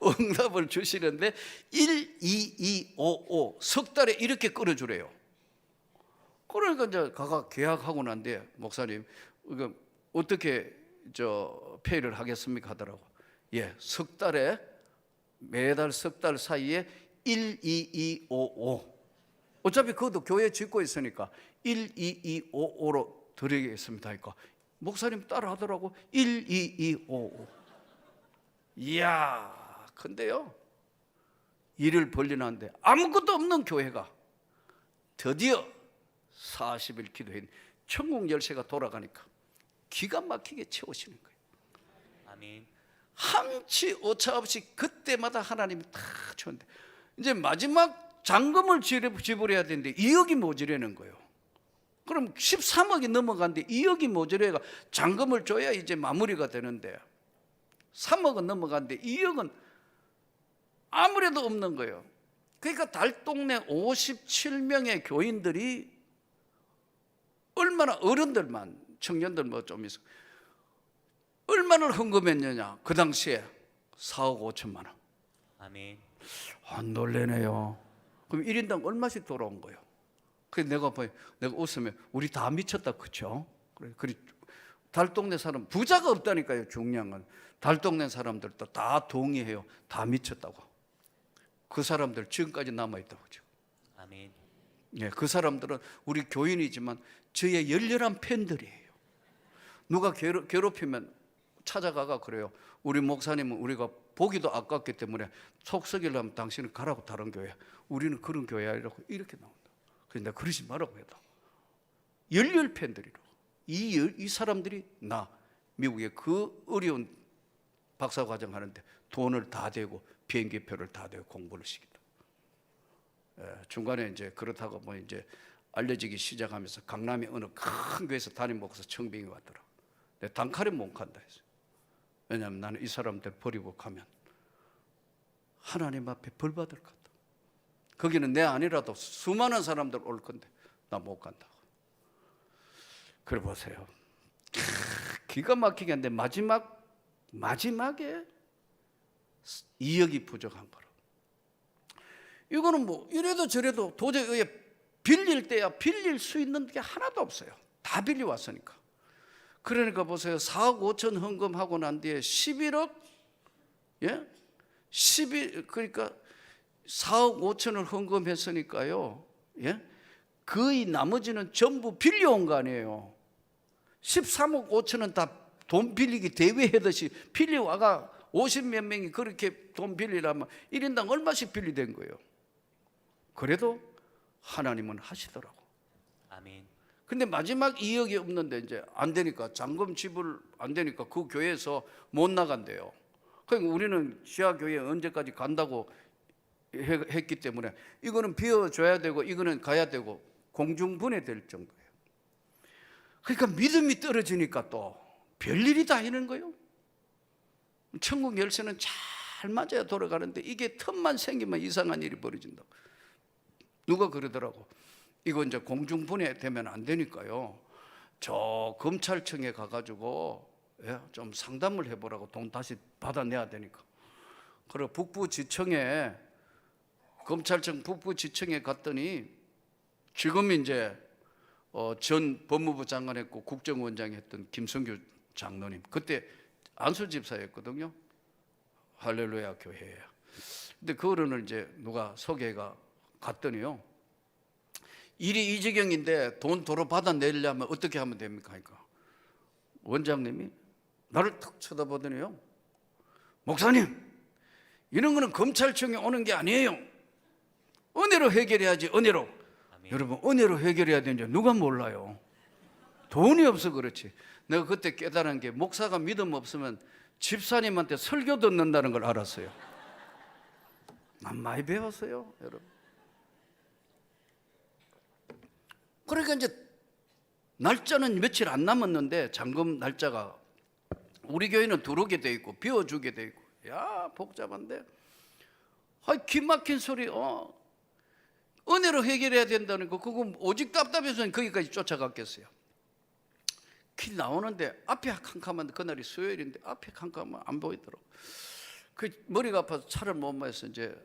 응답을 주시는데 1, 2, 2, 5, 5 석 달에 이렇게 끌어주래요. 그러니까 이제 가가 계약하고 난 뒤에 목사님 이거 어떻게 페이를 하겠습니까 하더라고. 예, 석 달에 매달 석 달 사이에 1, 2, 2, 5, 5 어차피 그것도 교회 짓고 있으니까 1, 2, 2, 5, 5로 드리겠습니다 하니까 목사님 따라 하더라고. 1, 2, 2, 5, 5 이야, 근데요 일을 벌리는데 아무것도 없는 교회가 드디어 40일 기도했는데 천국 열쇠가 돌아가니까 기가 막히게 채우시는 거예요. 아멘. 한치 오차 없이 그때마다 하나님이 다 채웠는데 이제 마지막 잔금을 지불해야 되는데 2억이 모자라는 거예요. 그럼 13억이 넘어갔는데 2억이 모자라가 잔금을 줘야 이제 마무리가 되는데 3억은 넘어갔는데 2억은 아무래도 없는 거예요. 그러니까 달동네 57명의 교인들이 얼마나 어른들만 청년들 뭐 좀 있어 얼마나 헌금했느냐. 그 당시에 4억 5천만 원. 아멘. 안 놀래네요. 그럼 1인당 얼마씩 돌아온 거예요. 그래서 내가 웃으면 우리 다 미쳤다 그렇죠? 그래 달동네 사람 부자가 없다니까요. 중요한 건 달동네 사람들도 다 동의해요. 다 미쳤다고. 그 사람들 지금까지 남아 있다고 그죠? 아멘. 예, 그 사람들은 우리 교인이지만 저의 열렬한 팬들이에요. 누가 괴롭히면 찾아가가 그래요. 우리 목사님은 우리가 보기도 아깝기 때문에 속 썩이려면 당신은 가라고 다른 교회. 우리는 그런 교회 아니라고 이렇게 나온다. 그래서 내가 그러지 말라고 해도 열렬 팬들이라고. 이 사람들이 미국에 그 어려운 박사과정 하는데 돈을 다 대고 비행기표를 다 대고 공부를 시키다. 중간에 이제 그렇다고 뭐 이제 알려지기 시작하면서 강남의 어느 큰 교회에서 담임 목사 청빙이 왔더라. 내 단칼에 못 간다 했어요. 왜냐하면 나는 이 사람들 버리고 가면 하나님 앞에 벌 받을 것 같다. 거기는 내 아니라도 수많은 사람들 올 건데 나 못 간다고. 그래 보세요. 기가 막히게 한데 마지막에 2억이 부족한 거라. 이거는 뭐 이래도 저래도 도저히 빌릴 때야 빌릴 수 있는 게 하나도 없어요. 다 빌려왔으니까. 그러니까 보세요. 4억 5천 헌금하고 난 뒤에 11억, 예? 그러니까 4억 5천을 헌금했으니까요. 예? 거의 나머지는 전부 빌려온 거 아니에요. 13억 5천은 다 돈 빌리기 대회하듯이 빌려와가 50몇 명이 그렇게 돈 빌리라면 1인당 얼마씩 빌리된 거예요. 그래도 하나님은 하시더라고. 아멘. 근데 마지막 2억이 없는데 이제 안 되니까 잔금 지불 안 되니까 그 교회에서 못 나간대요. 그러니까 우리는 지하교회 언제까지 간다고 했기 때문에 이거는 비워줘야 되고 이거는 가야 되고 공중분해될 정도예요. 그러니까 믿음이 떨어지니까 또 별일이 다 있는 거예요. 천국 열쇠는 잘 맞아야 돌아가는데 이게 틈만 생기면 이상한 일이 벌어진다고. 누가 그러더라고. 이거 이제 공중분해되면 안 되니까요. 저 검찰청에 가가지고 좀 상담을 해보라고. 돈 다시 받아내야 되니까. 그리고 북부지청에 검찰청 북부지청에 갔더니 지금 이제 전 법무부 장관 했고 국정원장 했던 김성규 장로님 그때 안수 집사였거든요. 할렐루야 교회에. 근데 그 어른을 이제 누가 소개가 갔더니요. 일이 이 지경인데 돈 도로 받아내려면 어떻게 하면 됩니까? 그러니까 원장님이 나를 탁 쳐다보더니요, 목사님, 이런 거는 검찰청에 오는 게 아니에요. 은혜로 해결해야지. 은혜로. 아멘. 여러분, 은혜로 해결해야 되는지 누가 몰라요? 돈이 없어 그렇지. 내가 그때 깨달은 게, 목사가 믿음 없으면 집사님한테 설교 듣는다는 걸 알았어요. 난 많이 배웠어요, 여러분. 그러니까 이제 날짜는 며칠 안 남았는데, 잔금 날짜가 우리 교회는 들어오게 돼 있고 비워주게 돼 있고, 야 복잡한데, 기막힌 소리. 은혜로 해결해야 된다는 거, 그거 오직 답답해서 거기까지 쫓아갔겠어요. 길 나오는데 앞에 캄캄한데, 그날이 수요일인데 앞에 캄캄하면 안 보이더라고. 그 머리가 아파서 차를 못 마셔서, 이제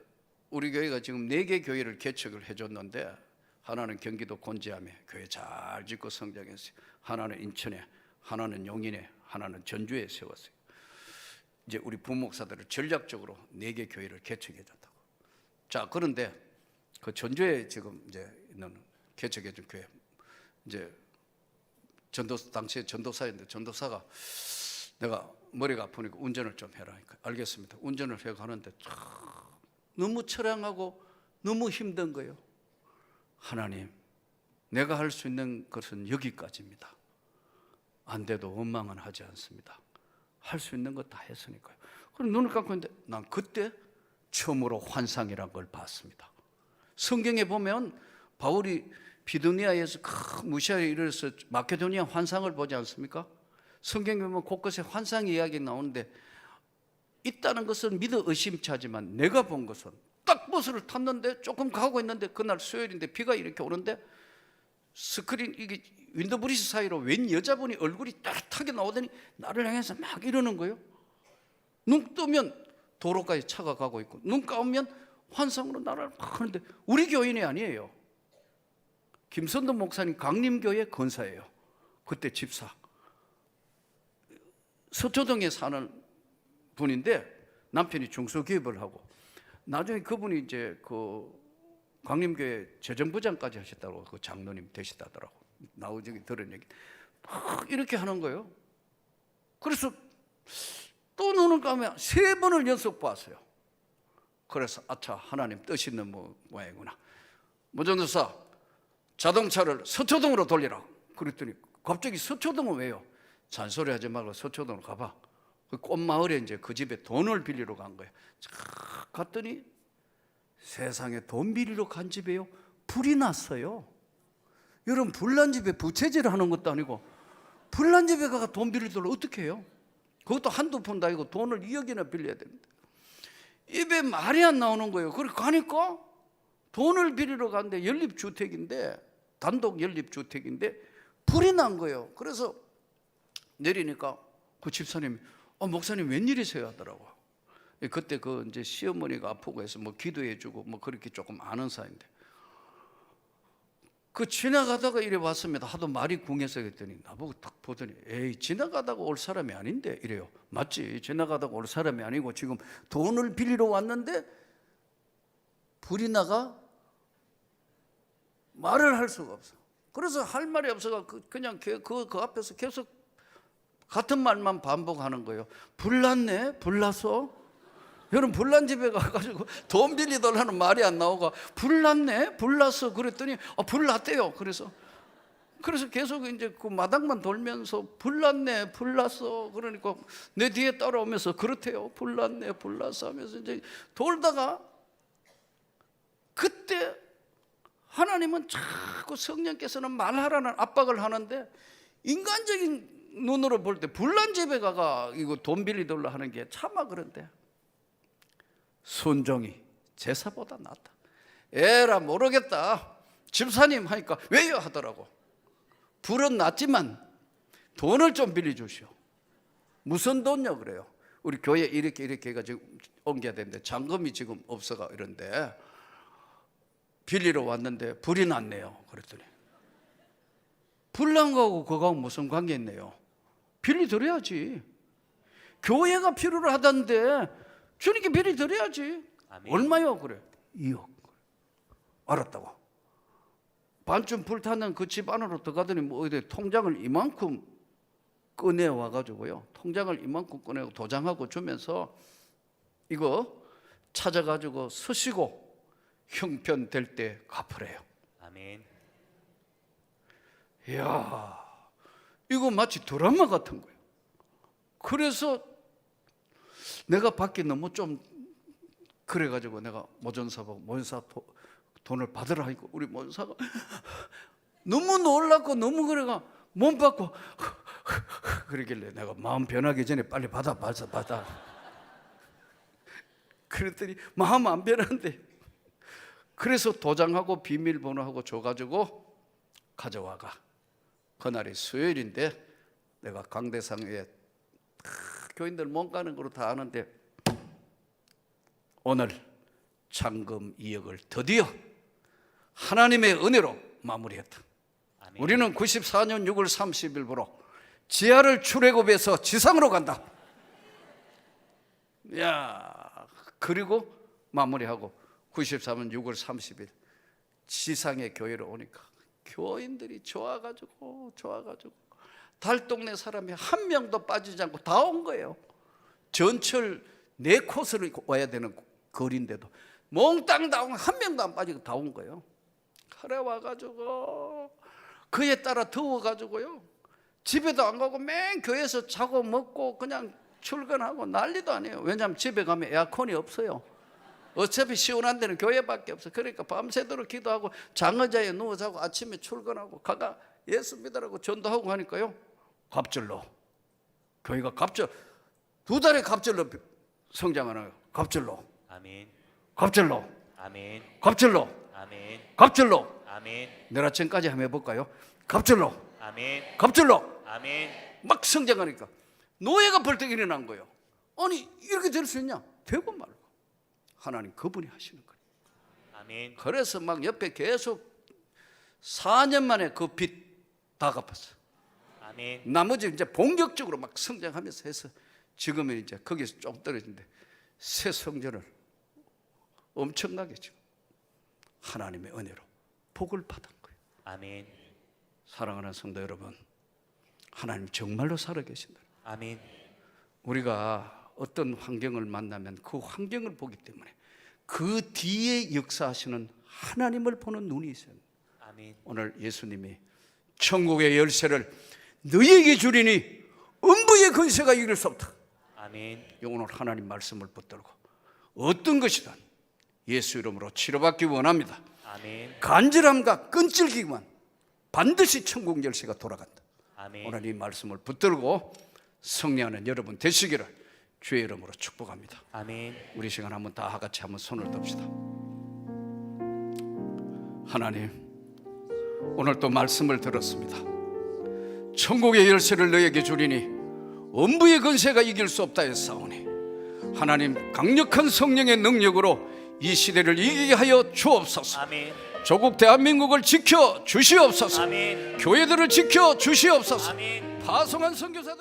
우리 교회가 지금 4개 교회를 개척을 해줬는데, 하나는 경기도 곤지암에 교회 잘 짓고 성장했어요. 하나는 인천에, 하나는 용인에, 하나는 전주에 세웠어요. 이제 우리 부목사들을 전략적으로 4개 교회를 개척해줬다고. 자, 그런데 그 전주에 지금 이제 있는 개척해준 교회, 이제 당시에 전도사였는데, 전도사가 내가 머리가 아프니까 운전을 좀 해라. 그러니까 알겠습니다. 운전을 해 가는데 너무 처량하고 너무 힘든 거예요. 하나님, 내가 할 수 있는 것은 여기까지입니다. 안 돼도 원망은 하지 않습니다. 할 수 있는 거 다 했으니까요. 그럼 눈을 감고 있는데, 난 그때 처음으로 환상이란 걸 봤습니다. 성경에 보면 바울이 비두니아에서 무시하에 이르러서 마케도니아 환상을 보지 않습니까? 성경에 보면 곳곳에 환상 이야기 나오는데, 있다는 것은 믿어 의심차지만 내가 본 것은, 딱 버스를 탔는데 조금 가고 있는데, 그날 수요일인데 비가 이렇게 오는데, 스크린 이게 윈도 브리스 사이로 웬 여자분이 얼굴이 따뜻하게 나오더니 나를 향해서 막 이러는 거예요. 눈 뜨면 도로까지 차가 가고 있고, 눈 감으면 환상으로 나를 막 하는데, 우리 교인이 아니에요. 김선도 목사님 강림교회 권사예요. 그때 집사. 서초동에 사는 분인데 남편이 중소기업을 하고, 나중에 그분이 이제 그 강림교회 재정부장까지 하셨다고, 그 장로님 되시다더라고. 나오지 들은 얘기. 막 이렇게 하는 거예요. 그래서 또 눈을 감으면 3번을 연속 봤어요. 그래서 아차, 하나님 뜻 있는 모양이구나. 모전도사, 자동차를 서초동으로 돌리라. 그랬더니 갑자기 서초동은 왜요? 잔소리하지 말고 서초동으로 가봐. 그 꽃마을에 이제 그 집에 돈을 빌리러 간 거예요. 쫙 갔더니 세상에 돈 빌리러 간 집에요, 불이 났어요. 여러분, 불난 집에 부채질을 하는 것도 아니고 불난 집에 가서 돈 빌리더라 어떻게 해요? 그것도 한두 푼도 아니고 돈을 2억이나 빌려야 되는데 입에 말이 안 나오는 거예요. 그래 가니까 돈을 빌리러 갔는데 연립주택인데, 단독 연립주택인데 불이 난 거예요. 그래서 내리니까 그 집사님이 목사님 웬일이세요 하더라고. 그때 그 이제 시어머니가 아프고 해서 뭐 기도해주고 뭐 그렇게 조금 아는 사이인데, 그 지나가다가 이래 왔습니다. 하도 말이 궁해서 그랬더니 나보고 딱 보더니, 에이 지나가다가 올 사람이 아닌데 이래요. 맞지, 지나가다가 올 사람이 아니고 지금 돈을 빌리러 왔는데 불이 나가 말을 할 수가 없어. 그래서 할 말이 없어가 그냥 그 앞에서 계속 같은 말만 반복하는 거예요. 불났네, 불났어. 여러분, 불난 집에 가가지고 돈 빌리달라는 말이 안 나오고 불났네, 불났어 그랬더니 불났대요. 그래서 계속 이제 그 마당만 돌면서 불났네, 불났어. 그러니까 내 뒤에 따라오면서 그렇대요. 불났네, 불났어 하면서 이제 돌다가, 그때 하나님은 자꾸 성령께서는 말하라는 압박을 하는데, 인간적인 눈으로 볼 때 불난 집에 가가 이거 돈 빌리달라 하는 게 차마 그런데, 순종이 제사보다 낫다. 에라 모르겠다, 집사님 하니까 왜요 하더라고. 불은 났지만 돈을 좀 빌려주시오. 무슨 돈요 그래요. 우리 교회 이렇게 해가지고 옮겨야 되는데 잔금이 지금 없어가 이런데 빌리러 왔는데 불이 났네요. 그랬더니 불난 거하고 그거하고 무슨 관계 있네요. 빌리 드려야지. 교회가 필요로 하던데 주님께 빌리 드려야지. 아멘. 얼마요? 그래 2억. 알았다고. 반쯤 불타는 그 집 안으로 들어가더니 뭐 어디 통장을 이만큼 꺼내 와가지고요, 통장을 이만큼 꺼내고 도장하고 주면서 이거 찾아가지고 쓰시고 형편될 때 갚으래요. 아멘. 이야, 이거 마치 드라마 같은 거예요. 그래서 내가 밖에 너무 좀 그래가지고 내가 모전사 보고 모전사 돈을 받으라 하니까 우리 모전사가 너무 놀랍고 너무 그래가 몸 받고 그러길래 내가 마음 변하기 전에 빨리 받아. 그랬더니 마음 안 변한대. 그래서 도장하고 비밀번호하고 줘가지고 가져와가. 그날이 수요일인데 내가 강대상에 교인들 못 가는 거로 다 아는데 오늘 잔금 2억을 드디어 하나님의 은혜로 마무리했다. 아멘. 우리는 94년 6월 30일부로 지하를 출애굽해서 지상으로 간다. 야, 그리고 마무리하고 94년 6월 30일 지상의 교회로 오니까 교인들이 좋아가지고 달동네 사람이 한 명도 빠지지 않고 다 온 거예요. 전철 4코스를 와야 되는 거리인데도 몽땅 다 온, 한 명도 안 빠지고 다 온 거예요. 그래 와가지고 그에 따라 더워가지고요, 집에도 안 가고 맨 교회에서 자고 먹고 그냥 출근하고 난리도 아니에요. 왜냐하면 집에 가면 에어컨이 없어요. 어차피 시원한 데는 교회밖에 없어. 그러니까 밤새도록 기도하고 장의자에 누워 자고 아침에 출근하고 가가 예수 믿으라고 전도하고 하니까요, 갑절로 교회가 갑절 2달에 갑절로 성장하는 거예요. 갑절로 아멘. 갑절로 아멘. 갑절로 아멘. 갑절로. 아멘. 내일 아침까지 한번 해볼까요? 갑절로 아멘. 갑절로 아멘. 막 성장하니까 노예가 벌떡 일어난 거예요. 아니 이렇게 될 수 있냐? 되고 말고 하나님 그분이 하시는 거예요. 아멘. 그래서 막 옆에 계속 4년 만에 그 빚 다 갚았어. 아멘. 나머지 이제 본격적으로 막 성장하면서 해서 지금은 이제 거기서 좀 떨어진데 새 성전을 엄청나게 지금 하나님의 은혜로 복을 받은 거예요. 아멘. 사랑하는 성도 여러분, 하나님 정말로 살아계신다. 아멘. 우리가 어떤 환경을 만나면 그 환경을 보기 때문에 그 뒤에 역사하시는 하나님을 보는 눈이 있어요. 아멘. 오늘 예수님이 천국의 열쇠를 너희에게 주리니 음부의 권세가 이길 수 없다. 아멘. 오늘 하나님 말씀을 붙들고 어떤 것이든 예수 이름으로 치료받기 원합니다. 아멘. 간절함과 끈질기만 반드시 천국 열쇠가 돌아간다. 아멘. 오늘 이 말씀을 붙들고 승리하는 여러분 되시기를 주의 이름으로 축복합니다. 아멘. 우리 시간 한번 다 같이 한번 손을 듭시다. 하나님, 오늘 또 말씀을 들었습니다. 천국의 열쇠를 너에게 주리니 음부의 권세가 이길 수 없다 했사오니 하나님 강력한 성령의 능력으로 이 시대를 이기게 하여 주옵소서. 아멘. 조국 대한민국을 지켜 주시옵소서. 아멘. 교회들을 지켜 주시옵소서. 아멘. 파송한 선교사들